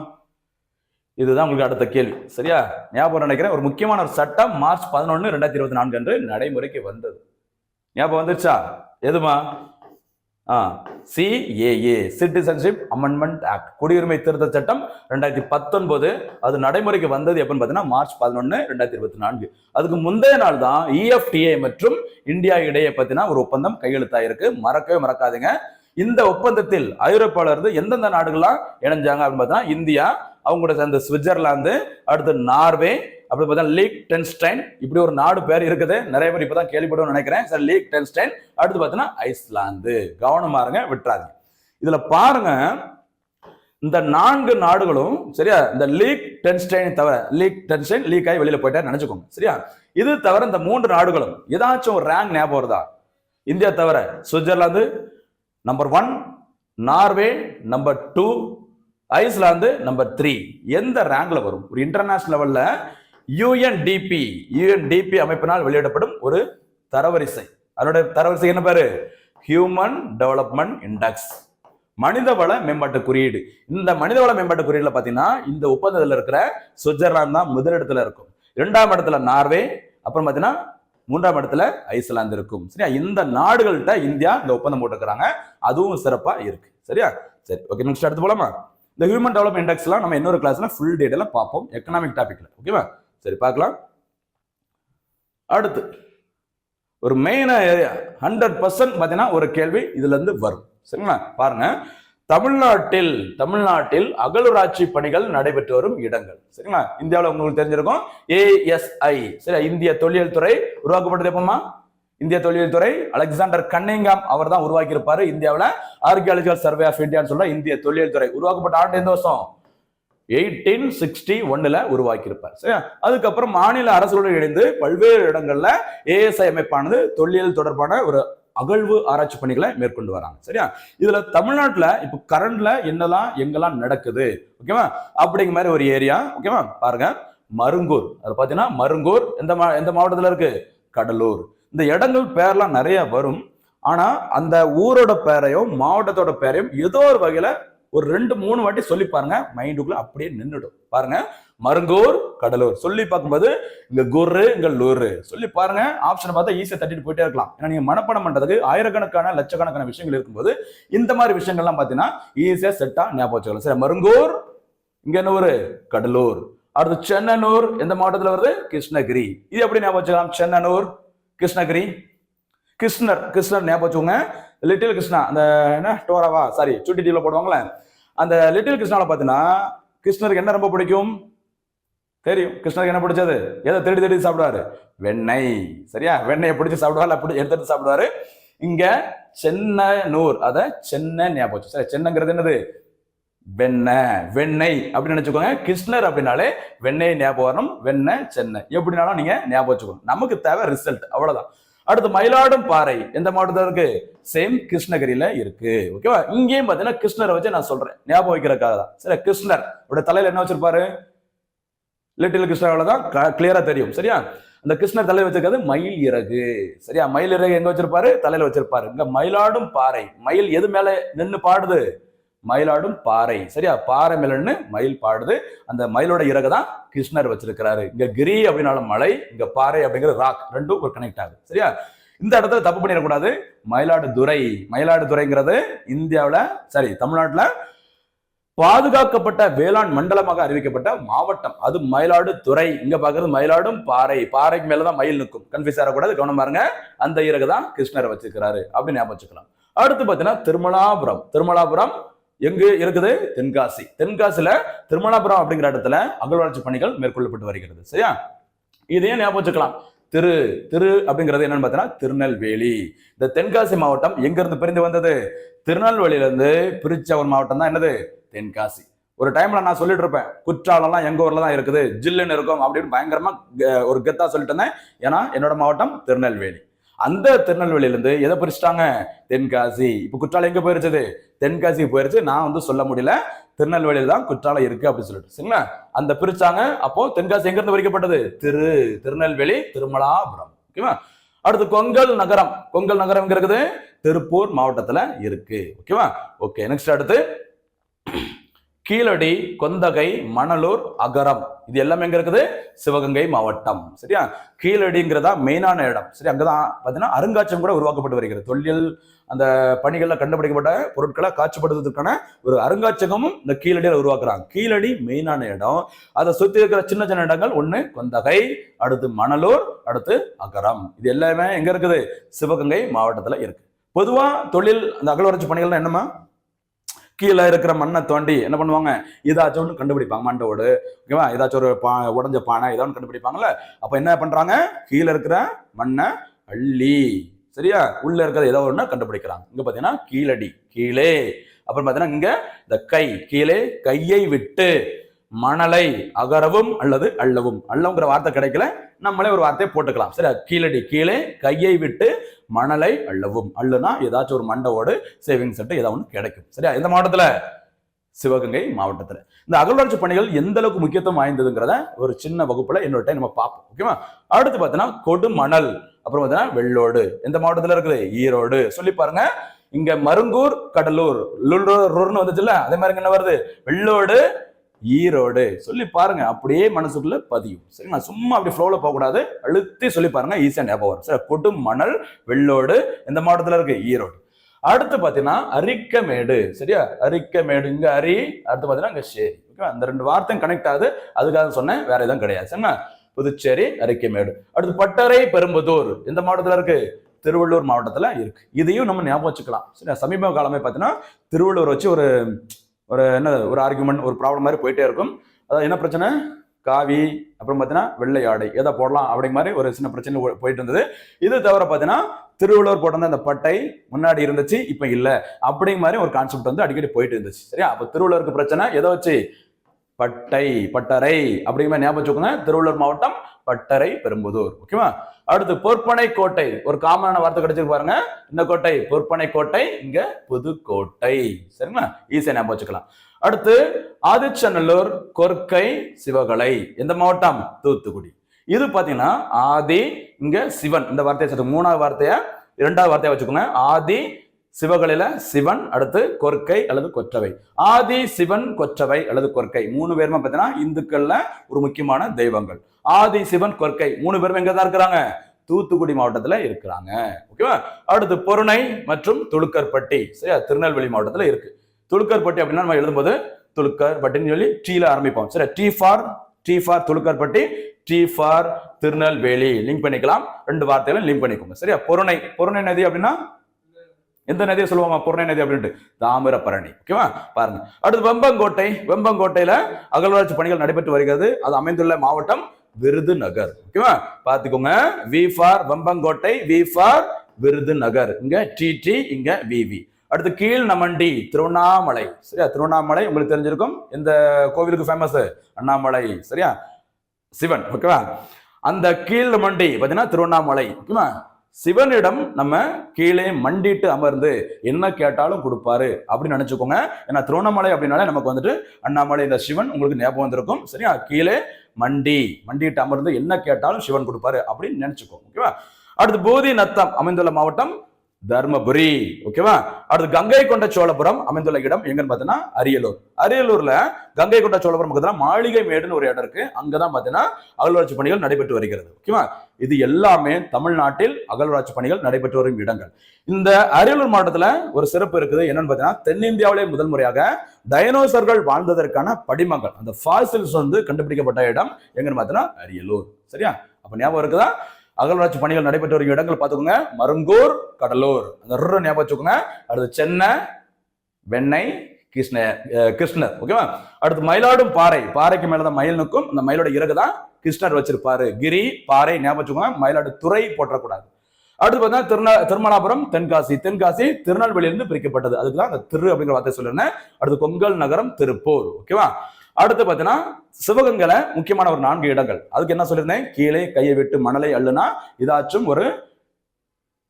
இதுதான் உங்களுக்கு அடுத்த கேள்வி. சரியா? ஞாபகம் நினைக்கிறேன், ஒரு முக்கியமான ஒரு சட்டம் மார்ச் 11, 2024 அன்று நடைமுறைக்கு வந்தது. ஞாபகம் வந்துருச்சா? எதுமா? CAA, சிட்டிசன்ஷிப் அமெண்ட்மெண்ட் ஆக்ட், குடியுரிமை திருத்த சட்டம் 2019. அது நடைமுறைக்கு வந்தது எப்பன்னு பார்த்தீங்கன்னா மார்ச் 11, 2024. அதுக்கு முந்தைய நாள் தான் EFTA மற்றும் இந்தியா இடையே பார்த்தீங்கன்னா ஒரு ஒப்பந்தம் கையெழுத்தாயிருக்கு. மறக்கவே மறக்காதீங்க. இந்த ஒப்பந்தத்தில் ஐரோப்பால இருந்து எந்தெந்த நாடுகள்லாம் இணைஞ்சாங்க அப்படின்னு பார்த்தீங்கன்னா இந்தியா, அவங்களோட சேர்ந்த சுவிட்சர்லாந்து, அடுத்து நார்வே, அப்படி பார்த்தா லீக்டென்ஸ்டைன், இப்படி ஒரு நாடு பேர் இருக்குது. நிறைய பேர் இப்பதான் கேள்விப்படுவோம்னு நினைக்கிறேன். சார், லீக்டென்ஸ்டைன். அடுத்து பார்த்தீங்கன்னா ஐஸ்லாந்து. கவனமா இருங்க, விட்டுறாதீங்க. இதுல பாருங்க, இந்த 4 நாடுகளும் சரியா, இந்த லீக்டென்ஸ்டைன் தவிர, லீக்டென்ஸ்டைன் லீக் ஆகி வெளியில போயிட்டா நினைச்சுக்கோங்க. சரியா? இது தவிர இந்த 3 நாடுகளும் ஏதாச்சும் ஒரு ரேங்க் ஞாபகம் வருதா? இந்தியா தவிர Switzerland number 1, Norway number 2, Iceland number 3. எந்த ரேங்க்ல வரும்? ஒரு இன்டர்நேஷனல் லெவல்ல UNDP அமைப்பினால் வெளியிடப்படும் ஒரு தரவரிசை. அதோட தரவரிசை என்ன பேரு? ஹியூமன் டெவலப்மெண்ட் இண்டெக்ஸ், மனிதவள மேம்பாட்டு குறியீடு. இந்த மனிதவள மேம்பாட்டு குறியீடுல பாத்தீங்கன்னா இந்த ஒப்பந்தத்துல இருக்கிற சுவிட்சர்லாந்து தான் முதலிடத்துல இருக்கும். 2ஆம் இடத்துல நார்வே, அப்புறம் பாத்தீங்கன்னா 3ஆம் இடத்துல ஐஸ்லாந்து இருக்கும். சரியா? இந்த நாடுகள்கிட்ட இந்தியா இந்த ஒப்பந்தம் போட்டுக்கிறாங்க, அதுவும் சிறப்பா இருக்கு. சரியா? சரி, ஓகே, நெக்ஸ்ட் அடுத்து போலாமா? இந்த ஹியூமன் டெவலப்மெண்ட் இண்டெக்ஸ்லாம் நம்ம இன்னொரு கிளாஸ்ல ஃபுல் டீடைலா பார்ப்போம், எக்கனாமிக் டாபிக்ல. ஓகேவா? சரி, பார்க்கலாம். அடுத்து ஒரு மெயினா ஏரியா 100% பாத்தீங்கன்னா ஒரு கேள்வி இதுல இருந்து வரும். சரிங்களா? பாருங்க, தமிழ்நாட்டில் அகழ்வாராய்ச்சி பணிகள் நடைபெற்று வரும் இடங்கள். சரிங்களா? இந்தியாவில் உங்களுக்கு தெரிஞ்சிருக்கும் ASI, சரி, இந்திய தொல்லியல் துறை உருவாக்கப்பட்டது எப்பமா? இந்திய தொல்லியல் துறை அலெக்சாண்டர் கன்னிங்காம் அவர் தான் உருவாக்கி இருப்பாரு. இந்தியாவில் ஆர்கியாலஜிக்கல் சர்வே ஆஃப் இந்தியான்னு சொல்ற இந்திய தொல்லியல் துறை உருவாக்கப்பட்ட ஆண்டு எந்த வருஷம்? 1861 உருவாக்கி இருப்பார். சரியா? அதுக்கப்புறம் மாநில அரசுடன் இணைந்து பல்வேறு இடங்கள்ல ASI அமைப்பானது தொல்லியல் தொடர்பான ஒரு அகழ்வு ஆராய்ச்சி பணிகளை மேற்கொண்டு வராங்க. சரியா? இதுல தமிழ்நாட்டுல இப்ப கரண்ட்ல என்னெல்லாம் எங்கெல்லாம் நடக்குது, ஓகேவா, அப்படிங்கிற மாதிரி ஒரு ஏரியா. ஓகேவா? பாருங்க, மருங்கூர். அது பாத்தீங்கன்னா மருங்கூர் எந்த மாவட்டத்துல இருக்கு? கடலூர். இந்த இடங்கள் பேர்லாம் நிறைய வரும். ஆனா அந்த ஊரோட பேரையும் மாவட்டத்தோட பேரையும் ஏதோ ஒரு வகையில ஒரு 2-3 வாட்டி சொல்லி பாருங்க, மைண்டுக்குள்ள அப்படியே நின்றுடும். பாருங்க, மருங்கூர், கடலூர் சொல்லி பார்க்கும்போது இங்க குரு, இங்க லூரு சொல்லி பாருங்க. ஆப்ஷனை பார்த்தா ஈஸியா தட்டிட்டு போயிட்டே இருக்கலாம். ஏன்னா நீங்க மனப்பாடம் பண்றதுக்கு ஆயிரக்கணக்கான லட்சக்கணக்கான விஷயங்கள் இருக்கும்போது இந்த மாதிரி விஷயங்கள்லாம் பாத்தீங்கன்னா ஈஸியா செட்டா ஞாபகம் வச்சுக்கலாம். சரி, மருங்கூர், இங்க என்ன ஒரு கடலூர். அடுத்து சென்னனூர் எந்த மாவட்டத்துல வருது? கிருஷ்ணகிரி. இது எப்படி ஞாபகம் வச்சுக்கலாம்? சென்னனூர், கிருஷ்ணகிரி. கிருஷ்ணர் ஞாபகம் வச்சுக்கோங்க. லிட்டில் கிருஷ்ணா, அந்த என்ன டோராவா, சாரி, சுட்டி டிவில போடுவாங்களே, அந்த லிட்டில் கிருஷ்ணால பாத்தீங்கன்னா கிருஷ்ணருக்கு என்ன ரொம்ப பிடிக்கும் தெரியும்? கிருஷ்ணருக்கு என்ன பிடிச்சது? எதை தேடி சாப்பிடுவாரு? வெண்ணெய். சரியா? வெண்ணெயை பிடிச்சி சாப்பிடுவாரு, அப்படி எடுத்து சாப்பிடுவாரு. இங்க சென்னனூர், அத சென்னை ஞாபகம் வச்சு. சரி, சென்னைங்கிறது என்னது? வெண்ணெய் அப்படின்னு நினைச்சுக்கோங்க. கிருஷ்ணர் அப்படின்னாலே வெண்ணெய் ஞாபகம் வரணும். வெண்ணெய், சென்னை எப்படினாலும் நீங்க ஞாபகம் வச்சுக்கோங்க. நமக்கு தேவை ரிசல்ட், அவ்வளவுதான். அடுத்து மயிலாடும் பாறை எந்த மாவட்டத்தில் இருக்கு? சேம் கிருஷ்ணகிரியில இருக்கு. ஓகேவா? இங்கேயும் பாத்தீங்கன்னா கிருஷ்ணரை வச்சு நான் சொல்றேன், ஞாபகம் வைக்கிறதுக்காக தான். சரி, கிருஷ்ணர் தலையில என்ன வச்சிருப்பாரு? லிட்டில் கிருஷ்ணர் தான் கிளியரா தெரியும். சரியா? அந்த கிருஷ்ணர் தலையில வச்சிருக்கிறது மயில் இறகு. சரியா? மயில் இறகு எங்க வச்சிருப்பாரு? தலையில வச்சிருப்பாரு. இங்க மயிலாடும் பாறை, மயில் எது மேல நின்று பாடுது? மயிலாடும் பாறை. சரியா? பாறை மேலன்னு மயில் பாடுது. அந்த மயிலோட இறகு தான் கிருஷ்ணர் வச்சிருக்கிறாரு. இங்க கிரி அப்படின்னாலும் மலை, இங்க பாறை அப்படிங்கிற ராக், ரெண்டும் ஒரு கனெக்ட் ஆகுது. சரியா? இந்த இடத்துல தப்பு பண்ணிடக்கூடாது. மயிலாடுதுறைங்கிறது இந்தியாவில, சரி, தமிழ்நாட்டுல பாதுகாக்கப்பட்ட வேளாண் மண்டலமாக அறிவிக்கப்பட்ட மாவட்டம். அது மயிலாடுதுறை. இங்க பாக்குறது மயிலாடும் பாறை, பாறைக்கு மேலதான் மயில் நிற்கும். கன்ஃபியூஸ் ஆகக்கூடாது, கவனம் பாருங்க. அந்த இறகு தான் கிருஷ்ணரை வச்சிருக்கிறாரு அப்படின்னு ஞாபகம் வச்சுக்கலாம். அடுத்து பாத்தீங்கன்னா திருமலாபுரம் எங்கு இருக்குது? தென்காசில திருமலாபுரம் அப்படிங்கிற இடத்துல அகழ்வாராய்ச்சி பணிகள் மேற்கொள்ளப்பட்டு வருகிறது. சரியா? இதையும் ஞாபகம் வச்சுக்கலாம். திரு அப்படிங்கிறது என்னன்னு பார்த்தீங்கன்னா திருநெல்வேலி. இந்த தென்காசி மாவட்டம் எங்க இருந்து பிரிந்து வந்தது? திருநெல்வேலியில இருந்து பிரிச்ச ஒரு மாவட்டம் தான் என்னது? தென்காசி. ஒரு டைம்ல நான் சொல்லிட்டு இருப்பேன், குற்றாலம்லாம் எங்க ஊர்ல தான் இருக்குது, ஜில்லுன்னு இருக்கும் அப்படின்னு பயங்கரமா ஒரு கெத்தா சொல்லிட்டு இருந்தேன். ஏன்னா என்னோட மாவட்டம் திருநெல்வேலி. அந்த திருநெல்வேலியில இருந்து எதை பிரிச்சுட்டாங்க? தென்காசி. இப்ப குற்றாலம் எங்க போயிருச்சது? தென்காசி போயிருச்சு. நான் சொல்ல முடியல, திருநெல்வேலியில தான் குற்றாலம் இருக்கு அப்படின்னு சொல்லிட்டு. சரிங்களா? அந்த பிரிச்சாங்க. அப்போ தென்காசி எங்க இருந்து பிரிக்கப்பட்டது? திருநெல்வேலி, திருமலாபுரம். ஓகேவா? அடுத்து கொங்கல் நகரம் எங்க இருக்குது? திருப்பூர் மாவட்டத்துல இருக்கு. ஓகேவா? ஓகே, நெக்ஸ்ட் அடுத்து கீழடி, கொந்தகை, மணலூர், அகரம். இது எல்லாமே எங்க இருக்குது? சிவகங்கை மாவட்டம். சரியா? கீழடிங்கிறதா மெயினான இடம். சரி, அங்கதான் பாத்தீங்கன்னா அருங்காட்சியகம் கூட உருவாக்கப்பட்டு வருகிறது. தொல்லியல் அந்த பணிகள்ல கண்டுபிடிக்கப்பட்ட பொருட்களை காட்சிப்படுத்துவதற்கான ஒரு அருங்காட்சியகமும் இந்த கீழடியில உருவாக்குறாங்க. கீழடி மெயினான இடம். அதை சுத்தி இருக்கிற சின்ன சின்ன இடங்கள், ஒண்ணு கொந்தகை, அடுத்து மணலூர், அடுத்து அகரம். இது எல்லாமே எங்க இருக்குது? சிவகங்கை மாவட்டத்துல இருக்கு. பொதுவா தொழில் அந்த அகழ்வாராய்ச்சி பணிகள் என்னமா? கீழே இருக்கிற மண்ணை தோண்டி என்ன பண்ணுவாங்க? ஏதாச்சும் ஒன்று கண்டுபிடிப்பாங்க, மண்டோடு, ஓகேவா, ஏதாச்சும் ஒரு உடஞ்ச பானை ஏதாவது கண்டுபிடிப்பாங்கல்ல. அப்ப என்ன பண்றாங்க? கீழே இருக்கிற மண்ணை அள்ளி, சரியா, உள்ள இருக்கிறத ஏதோ ஒண்ணு கண்டுபிடிக்கிறாங்க. இங்க பாத்தீங்கன்னா கீழடி, கீழே. அப்புறம் பாத்தீங்கன்னா இங்க இந்த கை, கீழே கையை விட்டு மணலை அகரவும் அல்லது அள்ளவும். அள்ளவுங்கிற வார்த்தை கிடைக்கல, நம்மளே ஒரு வார்த்தையை போட்டுக்கலாம். சரியா? கீழடி, கீழே கையை விட்டு மணலை அள்ளவும். அள்ளுனா ஏதாச்சும் ஒரு மண்டவோடு சேவிங் செட்டு ஏதாவது ஒன்று கிடைக்கும். சரியா? இந்த மாவட்டத்துல, சிவகங்கை மாவட்டத்துல. இந்த அகழ்வாராய்ச்சி பணிகள் எந்த அளவுக்கு முக்கியத்துவம் வாய்ந்ததுங்கிறத ஒரு சின்ன வகுப்புல இன்னொரு டைம் நம்ம பார்ப்போம். ஓகேவா? அடுத்து பார்த்தீங்கன்னா கொடுமணல் அப்புறம் பார்த்தீங்கன்னா வெள்ளோடு எந்த மாவட்டத்துல இருக்குது? ஈரோடு. சொல்லி பாருங்க. இங்க மருங்கூர், கடலூர், லுன்னு வந்துச்சுல்ல, அதே மாதிரி என்ன வருது? வெள்ளோடு, ஈரோடு. சொல்லி பாருங்க, அப்படியே மனசுக்குள்ள பதியும். சரிங்களா? சும்மா அப்படி ஃப்ளோல போக கூடாது, அழுத்தி சொல்லி பாருங்க, ஈஸியா ஞாபகம் வரும். சரி, கொடும் மணல், வெள்ளோடு எந்த மாவட்டத்துல இருக்கு? ஈரோடு. அடுத்து பாத்தீங்கன்னா அரிக்கமேடு. சரியா? அரிக்கமேடு இங்க அரி, அடுத்து பாத்தீங்கன்னா இங்க சேரி. அந்த ரெண்டு வார்த்தையும் கனெக்ட் ஆகுது, அதுக்காக சொன்னேன், வேற எதுவும் கிடையாது. சரிங்களா? புதுச்சேரி, அரிக்கமேடு. அடுத்து பட்டறை பெரும்புதூர் எந்த மாவட்டத்துல இருக்கு? திருவள்ளூர் மாவட்டத்துல இருக்கு. இதையும் நம்ம ஞாபகம் வச்சுக்கலாம். சரியா? சமீப காலமே பாத்தீங்கன்னா திருவள்ளூர் வச்சு ஒரு ஒரு ஆர்குமெண்ட், ஒரு ப்ராப்ளம் மாதிரி போயிட்டே இருக்கும். அதாவது என்ன பிரச்சனை? காவி, அப்புறம் பார்த்தீங்கன்னா வெள்ளை ஆடை எதை போடலாம் அப்படிங்கிற மாதிரி ஒரு சின்ன பிரச்சனை போயிட்டு இருந்தது. இது தவிர பார்த்தீங்கன்னா திருவள்ளுவர் போட்டிருந்த அந்த பட்டை முன்னாடி இருந்துச்சு, இப்ப இல்ல அப்படிங்கிற மாதிரி ஒரு கான்செப்ட் வந்து அடிக்கடி போயிட்டு இருந்துச்சு. சரியா? அப்ப திருவள்ளுவருக்கு பிரச்சனை எதை வச்சு? பட்டை, பட்டறை அப்படிங்கிற ஞாபகம் வச்சுக்கோங்க. திருவள்ளூர் மாவட்டம், பட்டறை பெரும்புதூர். ஓகேவா? அடுத்து பொற்பனை கோட்டை. ஒரு காமனான வார்த்தை கிடைச்சிருக்கு பாருங்க. இந்த கோட்டை பொற்பனை கோட்டை, இங்க புதுக்கோட்டை. சரிங்களா? ஈஸியா ஞாபகம் வச்சுக்கலாம். அடுத்து ஆதிச்சநல்லூர், கொர்க்கை, சிவகலை எந்த மாவட்டம்? தூத்துக்குடி. இது பாத்தீங்கன்னா ஆதி, இங்க சிவன். இந்த வார்த்தையை சேர்த்து மூணாவது வார்த்தைய இரண்டாவது வார்த்தையா வச்சுக்கோங்க. ஆதி, சிவகலையில சிவன், அடுத்து கொர்க்கை அல்லது கொற்றவை. ஆதி, சிவன், கொற்றவை அல்லது கொர்க்கை மூணு பேருமே பார்த்தீங்கன்னா இந்துக்கள்ல ஒரு முக்கியமான தெய்வங்கள். ஆதி, சிவன், கொர்க்கை மூணு பேரும் எங்க தான் இருக்கிறாங்க? தூத்துக்குடி மாவட்டத்துல இருக்கிறாங்க. ஓகேவா? அடுத்து பொருணை மற்றும் துளுக்கர்பட்டி. சரியா? திருநெல்வேலி மாவட்டத்துல இருக்கு. துளுக்கர்பட்டி அப்படின்னா நம்ம எழுதும்போது துளுக்கர்பட்டின்னு சொல்லி டீல ஆரம்பிப்போம். சரியா? T for Thulukkarpatti, T for Tirunelveli. Link பண்ணிக்கலாம். ரெண்டு வார்த்தைகளும் லிங்க் பண்ணிக்கோங்க. சரியா? பொருணை, பொருணை நதி அப்படின்னா எந்த நதியை சொல்லுவாங்க? பொருணை நதி அப்படின்ட்டு தாமிரபரணி. ஓகேவா? பாருங்க. அடுத்து வெம்பங்கோட்டை. வெம்பங்கோட்டையில அகழ்வாராய்ச்சி பணிகள் நடைபெற்று வருகிறது. அது அமைந்துள்ள மாவட்டம் விருதுநகர். ஓகேவா? பாத்துக்கோங்க. V for Vembankottai, V for Virudhunagar. இங்க டி, இங்க வி. அடுத்து கீழ் நமண்டி, திருவண்ணாமலை. சரியா? திருவண்ணாமலை உங்களுக்கு தெரிஞ்சிருக்கும். எந்த கோவிலுக்கு ஃபேமஸ்? அண்ணாமலை. சரியா? சிவன். ஓகேவா? அந்த கீழ் நமண்டி பாத்தீங்கன்னா திருவண்ணாமலை. ஓகேவா? சிவனிடம் நம்ம கீழே மண்டிட்டு அமர்ந்து என்ன கேட்டாலும் கொடுப்பாரு அப்படின்னு நினைச்சுக்கோங்க. ஏன்னா திருவண்ணாமலை அப்படின்னாலே நமக்கு வந்துட்டு அண்ணாமலை, இந்த சிவன் உங்களுக்கு ஞாபகம் வந்திருக்கும். சரியா? கீழே மண்டிட்டு அமர்ந்து என்ன கேட்டாலும் சிவன் கொடுப்பாரு அப்படின்னு நினைச்சுக்கோங்க. ஓகேவா? அடுத்து போதி நத்தம் அமைந்துள்ள மாவட்டம் தர்மபுரி. ஓகேவா? அடுத்து கங்கை கொண்ட சோழபுரம் அமைந்துள்ள இடம் எங்கன்னு பாத்தீங்கன்னா அரியலூர். அரியலூர்ல கங்கை கொண்ட சோழபுரம் பக்கத்துல மாளிகை மேடுன்னு ஒரு இடம் இருக்கு. அங்கதான் பாத்தீங்கன்னா அகழ்வாராய்ச்சி பணிகள் நடைபெற்று வருகிறது. ஓகேவா? இது எல்லாமே தமிழ்நாட்டில் அகழ்வாராய்ச்சி பணிகள் நடைபெற்று வரும் இடங்கள். இந்த அரியலூர் மாவட்டத்துல ஒரு சிறப்பு இருக்குது. என்னன்னு பாத்தீங்கன்னா தென்னிந்தியாவிலே முதல் முறையாக டைனோசர்கள் வாழ்ந்ததற்கான படிமங்கள், அந்த ஃபாசில்ஸ் வந்து கண்டுபிடிக்கப்பட்ட இடம் எங்கன்னு பாத்தீங்கன்னா அரியலூர். சரியா? அப்ப ஞாபகம் இருக்குதா? அகழ்வாராய்ச்சி பணிகள் நடைபெற்ற ஒரு இடங்கள் பார்த்துக்கோங்க. மருங்கூர், கடலூர், அந்த ஞாபகம் வச்சுக்கோங்க. அடுத்து சென்னை, வெண்ணெய், கிருஷ்ணர். ஓகேவா? அடுத்து மயிலாடும் பாறை. பாறைக்கு மேலதான் மயில் நிற்கும். அந்த மயிலோட இறகு தான் கிருஷ்ணர் வச்சிருப்பாரு. கிரி, பாறை ஞாபகம் வச்சுக்கோங்க. மயிலாடு துறை போற்றக்கூடாது. அடுத்து பார்த்தீங்கன்னா திருமலாபுரம், தென்காசி. தென்காசி திருநெல்வேலியிலிருந்து பிரிக்கப்பட்டது. அதுக்குதான் அந்த திரு அப்படிங்கிற வார்த்தை சொல்லிருந்தேன். அடுத்து கொங்கல் நகரம், திருப்பூர். ஓகேவா? அடுத்து பாத்தீங்கன்னா சிவகங்கையில முக்கியமான ஒரு 4 இடங்கள். அதுக்கு என்ன சொல்லியிருந்தேன்? கீழே கையை விட்டு மணலை அள்ளுனா இதாச்சும் ஒரு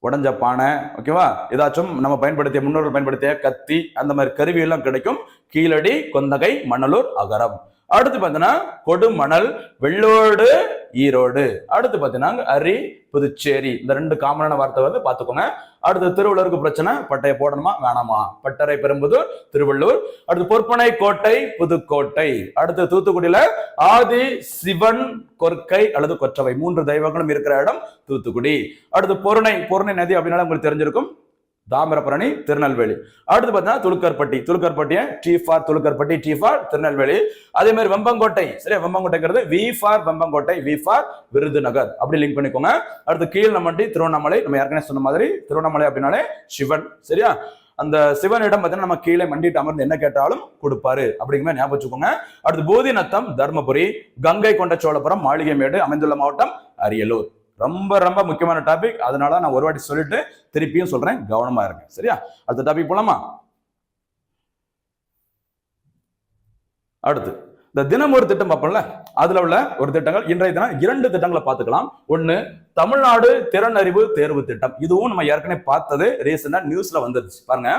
உடஞ்ச பானை. ஓகேவா? ஏதாச்சும் நம்ம பயன்படுத்திய முன்னோர்கள் பயன்படுத்திய கத்தி, அந்த மாதிரி கருவி எல்லாம் கிடைக்கும். கீழடி, கொந்தகை, மணலூர், அகரம். அடுத்து பாத்தீங்கன்னா கொடுமணல், வெள்ளோடு, ஈரோடு. அடுத்து பாத்தீங்கன்னா அரி, புதுச்சேரி. இந்த 2 காமனான வார்த்தை வந்து பாத்துக்கோங்க. அடுத்து திருவள்ளூருக்கு பிரச்சனை, பட்டையை போடணுமா வேணாமா? பட்டறை பெரும்புதூர், திருவள்ளூர். அடுத்து பொற்பனை கோட்டை, புதுக்கோட்டை. அடுத்து தூத்துக்குடியில ஆதி, சிவன், கொர்க்கை அல்லது கொற்றவை 3 தெய்வங்களும் இருக்கிற இடம் தூத்துக்குடி. அடுத்து பொருணை நதி அப்படின்னால உங்களுக்கு தெரிஞ்சிருக்கும். தாமிரபரணி, திருநெல்வேலி. அடுத்து பார்த்தீங்கன்னா துளுக்கர்பட்டியை T for Thulukkarpatti, T for Tirunelveli. அதே மாதிரி வெம்பங்கோட்டை. சரியா? வெம்பங்கோட்டைங்கிறது V for Vembankottai, V for Virudhunagar. அப்படி லிங்க் பண்ணிக்கோங்க. அடுத்து கீழ் நமண்டி, திருவண்ணாமலை. நம்ம ஏற்கனவே சொன்ன மாதிரி திருவண்ணாமலை அப்படின்னாலே சிவன். சரியா? அந்த சிவனிடம் பார்த்தீங்கன்னா நம்ம கீழே மண்டிட்டு அமர்ந்து என்ன கேட்டாலும் கொடுப்பாரு அப்படிங்கிற ஞாபகம் வச்சுக்கோங்க. அடுத்து போதி நத்தம், தர்மபுரி. கங்கை கொண்ட சோழபுரம், மாளிகை மேடு அமைந்துள்ள மாவட்டம் அரியலூர். ரொம்ப ரொம்ப முக்கியமான டாபிக். அதனால நான் ஒரு வாட்டி சொல்லிட்டு திருப்பியும் சொல்றேன், கவனமா இருங்க. சரியா? அடுத்த டாபிக் போலாமா? அடுத்து இந்த தினம் ஒரு திட்டம் பார்ப்போம்ல, அதுல உள்ள ஒரு திட்டங்கள். இன்றைய தினம் 2 திட்டங்களை பார்த்துக்கலாம். ஒண்ணு தமிழ்நாடு திறன் அறிவு தேர்வு திட்டம். இதுவும் நம்ம ஏற்கனவே பார்த்தது, ரீசெண்டா நியூஸ்ல வந்துருச்சு பாருங்க.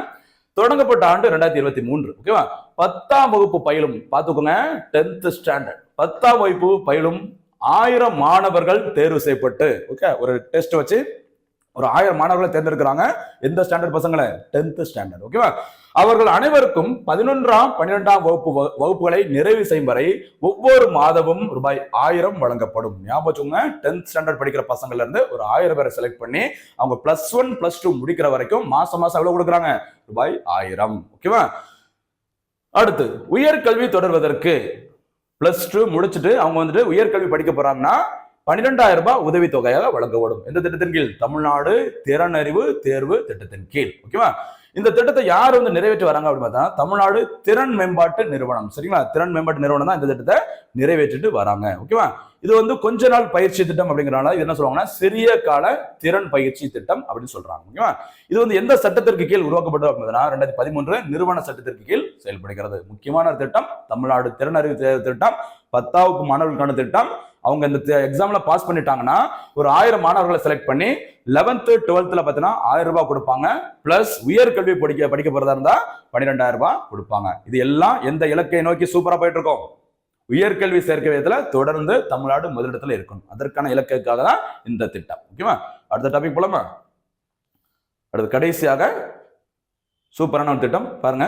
தொடங்கப்பட்ட ஆண்டு 2023. ஓகேவா? 10ஆம் வகுப்பு பயிலும், பார்த்துக்கோங்க, 10th ஸ்டாண்டர்ட் 10ஆம் வகுப்பு பயிலும் 1000 மாணவர்கள் தேர்வு செய்யப்பட்டு, ஓகே, ஒரு டெஸ்ட் வச்சு ஒரு 1000 மாணவர்களை தேர்ந்தெடுக்கிறாங்க. எந்த ஸ்டாண்டர்ட் பசங்களை? 10th standard. ஓகேவா? அவர்கள் அனைவருக்கும் 11ஆம் 12ஆம் வகுப்புகளை நிறைவு செய்யும் வரை ஒவ்வொரு மாதமும் ரூபாய் 1000 வழங்கப்படும். ஞாபகம், 10th ஸ்டாண்டர்ட் படிக்கிற பசங்கள்ல இருந்து ஒரு 1000 பேரை செலக்ட் பண்ணி அவங்க +1 +2 முடிக்கிற வரைக்கும் மாசம் எவ்வளவு கொடுக்குறாங்க? ரூபாய் 1000. ஓகேவா? அடுத்து, உயர்கல்வி தொடர்வதற்கு +2 முடிச்சுட்டு அவங்க வந்துட்டு உயர்கல்வி படிக்க போறாங்கன்னா 12,000 ரூபாய் உதவித்தொகையாக வழங்கப்படும். எந்த திட்டத்தின் கீழ்? தமிழ்நாடு திறனறிவு தேர்வு திட்டத்தின் கீழ். ஓகேவா? இந்த திட்டத்தை யார் வந்து நிறைவேற்றி வராங்க அப்படின்னு பார்த்தா தமிழ்நாடு திறன் மேம்பாட்டு நிறுவனம். சரிங்களா? திறன் மேம்பாட்டு நிறுவனம் தான் இந்த திட்டத்தை நிறைவேற்றிட்டு வராங்க. ஓகேவா? இது வந்து கொஞ்ச நாள் பயிற்சி திட்டம் அப்படிங்கிறனால இது என்ன சொல்லுவாங்கன்னா சிறிய கால திறன் பயிற்சி திட்டம் அப்படின்னு சொல்றாங்க. ஓகேவா? இது வந்து எந்த சட்டத்திற்கு கீழ் உருவாக்கப்பட்டது அப்படின்னா 2013 நிறுவன சட்டத்திற்கு கீழ் செயல்படுகிறது. முக்கியமான திட்டம் தமிழ்நாடு திறனறிவு தேர்வு திட்டம், 10ஆம் வகுப்பு மாணவர்களுக்கான திட்டம். அவங்க இந்த எக்ஸாம்ல பாஸ் பண்ணிட்டாங்கன்னா ஒரு 1000 மாணவர்களை செலக்ட் பண்ணி 11th 12th பார்த்தீங்கன்னா 1000 ரூபாய் கொடுப்பாங்க. பிளஸ் உயர்கல்வி படிக்க போறதா இருந்தா 12,000 ரூபாய் கொடுப்பாங்க. இது எல்லாம் எந்த இலக்கை நோக்கி சூப்பரா போயிட்டு இருக்கோம்? உயர்கல்வி சேர்க்கை விதத்துல தொடர்ந்து தமிழ்நாடு முதலிடத்துல இருக்கணும். அதற்கான இலக்குக்காக தான் இந்த திட்டம். ஓகேவா? அடுத்த டாபிக் போலாமா? அடுத்து கடைசியாக சூப்பரான ஒரு திட்டம் பாருங்க,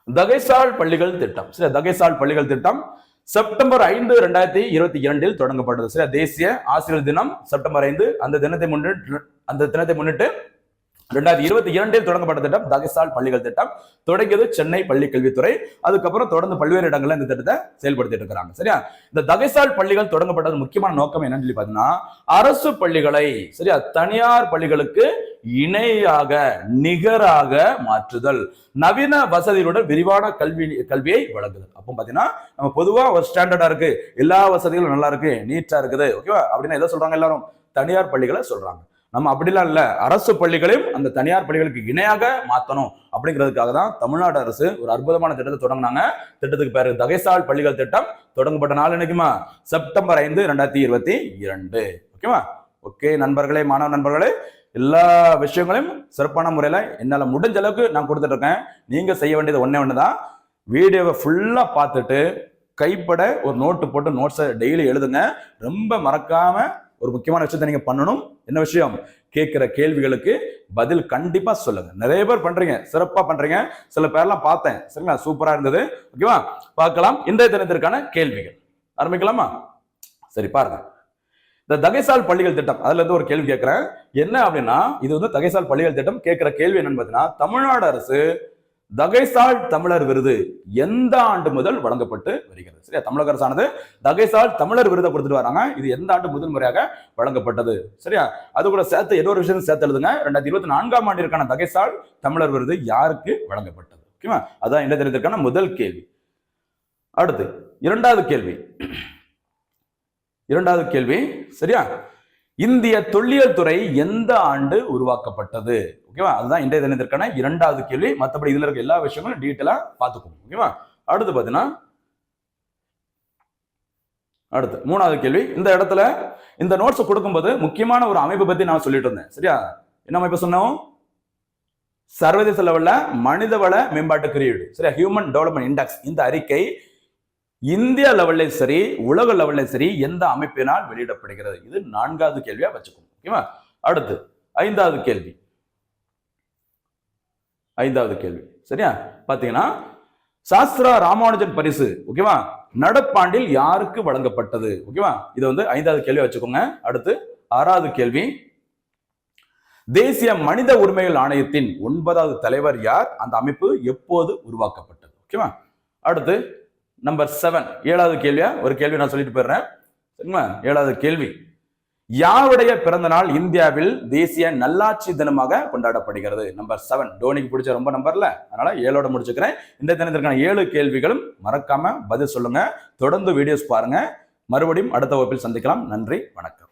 தகைசால் பள்ளிகள் திட்டம். சரி, தகைசால் பள்ளிகள் திட்டம் செப்டம்பர் 5, 2022 தொடங்கப்பட்டது. சரி, தேசிய ஆசிரியர் தினம் செப்டம்பர் 5. அந்த தினத்தை முன்னிட்டு 2022 தொடங்கப்பட்ட திட்டம் தகைசால் பள்ளிகள் திட்டம். தொடங்கியது சென்னை பள்ளி கல்வித்துறை. அதுக்கப்புறம் தொடர்ந்து பல்வேறு இடங்கள்ல இந்த திட்டத்தை செயல்படுத்திட்டு இருக்காங்க. சரியா? இந்த தகைசால் பள்ளிகள் தொடங்கப்பட்டது முக்கியமான நோக்கம் என்னன்னு சொல்லி பாத்தீங்கன்னா அரசு பள்ளிகளை சரியா தனியார் பள்ளிகளுக்கு இணையாக நிகராக மாற்றுதல், நவீன வசதிகளுடன் விரிவான கல்வியை வழங்குதல். அப்போ பாத்தீங்கன்னா நம்ம பொதுவா ஒரு ஸ்டாண்டர்டா இருக்கு, எல்லா வசதிகளும் நல்லா இருக்கு, நீட்டா இருக்குது, ஓகேவா? அப்படின்னு எதை சொல்றாங்க? எல்லாரும் தனியார் பள்ளிகளை சொல்றாங்க. நம்ம அப்படிலாம் இல்ல, அரசு பள்ளிகளையும் அந்த தனியார் பள்ளிகளுக்கு இணையாக மாற்றணும் அப்படிங்கிறதுக்காக தான் தமிழ்நாடு அரசு ஒரு அற்புதமான திட்டத்தை தொடங்கினாங்க. திட்டத்துக்கு பேரு தகைசால் பள்ளிகள் திட்டம். தொடங்கப்பட்ட நாள் என்னைக்குமா? செப்டம்பர் 5, 2022. ஓகேவா? ஓகே நண்பர்களே, மாணவ நண்பர்களே, எல்லா விஷயங்களையும் சிறப்பான முறையில என்னால முடிஞ்ச அளவுக்கு நான் கொடுத்துட்டு இருக்கேன். நீங்க செய்ய வேண்டியது ஒண்ணுதான், வீடியோவை ஃபுல்லா பார்த்துட்டு கைப்பட ஒரு நோட்டு போட்டு நோட்ஸை டெய்லி எழுதுங்க. ரொம்ப மறக்காம ஒரு முக்கியமான விஷயத்தை நீங்க பண்ணணும். என்ன விஷயம்? கேட்கிற கேள்விகளுக்கு பதில் கண்டிப்பா சொல்லுங்க. நிறைய பேர் பண்றீங்க, சிறப்பா பண்றீங்க. சில பேர்லாம் பார்த்தேன், சரிங்களா? சூப்பரா இருந்தது. ஓகேவா? பார்க்கலாம் இன்றைய தினத்திற்கான கேள்விகள். ஆரம்பிக்கலாமா? சரி, பாருங்க. இந்த தகைசால் பள்ளிகள் திட்டம், அதுல இருந்து ஒரு கேள்வி கேட்கிறேன். என்ன அப்படின்னா இது வந்து தகைசால் பள்ளிகள் திட்டம். கேட்கிற கேள்வி என்னன்னு பார்த்தீங்கன்னா தமிழ்நாடு அரசு தகைசால் தமிழர் விருது எந்த ஆண்டு முதல் வழங்கப்பட்டு வருகிறது? சரியா? தமிழக அரசானது தகைசால் தமிழர் விருதை கொடுத்துட்டு வராங்க. இது எந்த ஆண்டு முதல் முறையாக வழங்கப்பட்டது? சரியா? அது கூட சேர்த்து இன்னொரு விஷயம் சேர்த்து எழுதுங்க. 2024ஆம் ஆண்டிற்கான தகைசால் தமிழர் விருது யாருக்கு வழங்கப்பட்டது? ஓகேவா? அதான் இந்த தினத்திற்கான முதல் கேள்வி. அடுத்து இரண்டாவது கேள்வி. சரியா? இந்திய தொல்லியல் துறை எந்த ஆண்டு உருவாக்கப்பட்டது? ஓகேவா? அதுதான் இன்றைய தினத்திற்கான இரண்டாவது கேள்வி. மற்றபடி இதுல இருக்க எல்லா விஷயங்களும் டீட்டெயிலா பார்த்துக்கோங்க. ஓகேவா? அடுத்து பாத்தீங்கன்னா அடுத்து மூணாவது கேள்வி. இந்த இடத்துல இந்த நோட்ஸ் கொடுக்கும்போது முக்கியமான ஒரு அமைப்பை பத்தி நான் சொல்லிட்டு இருந்தேன். சரியா? என்ன அமைப்பு சொன்னோம்? சர்வதேச லெவல்ல மனிதவள மேம்பாட்டு குறியீடு, சரியா, ஹியூமன் டெவலப்மெண்ட் இண்டெக்ஸ். இந்த அறிக்கை இந்தியா லெவல்ல சரி உலக லெவல்ல சரி எந்த அமைப்பினால் வெளியிடப்படுகிறது? இது நான்காவது கேள்வியா வச்சுக்கோங்க. ஓகேவா? அடுத்து ஐந்தாவது கேள்வி. சரியா? பாத்தீங்கன்னா சாஸ்திரா ராமானுஜன் பரிசு, ஓகேவா, நடப்பாண்டில் யாருக்கு வழங்கப்பட்டது? ஓகேவா? இது வந்து ஐந்தாவது கேள்வியா வச்சுக்கோங்க. அடுத்து ஆறாவது கேள்வி. தேசிய மனித உரிமைகள் ஆணையத்தின் 9வது தலைவர் யார்? அந்த அமைப்பு எப்போது உருவாக்கப்பட்டது? ஓகேவா? அடுத்து நம்பர் 7, 7வது கேள்வியா ஒரு கேள்வி நான் சொல்லிட்டு போயிடுறேன். சரிங்களா? 7வது கேள்வி. யாருடைய பிறந்த நாள் இந்தியாவில் தேசிய நல்லாட்சி தினமாக கொண்டாடப்படுகிறது? நம்பர் 7. டோனிக்கு பிடிச்ச ரொம்ப நம்பர்ல, அதனால 7ஓட முடிச்சுக்கிறேன். இந்த தினத்திற்கான 7 கேள்விகளும் மறக்காம பதில் சொல்லுங்க. தொடர்ந்து வீடியோஸ் பாருங்க. மறுபடியும் அடுத்த வகுப்பில் சந்திக்கலாம். நன்றி, வணக்கம்.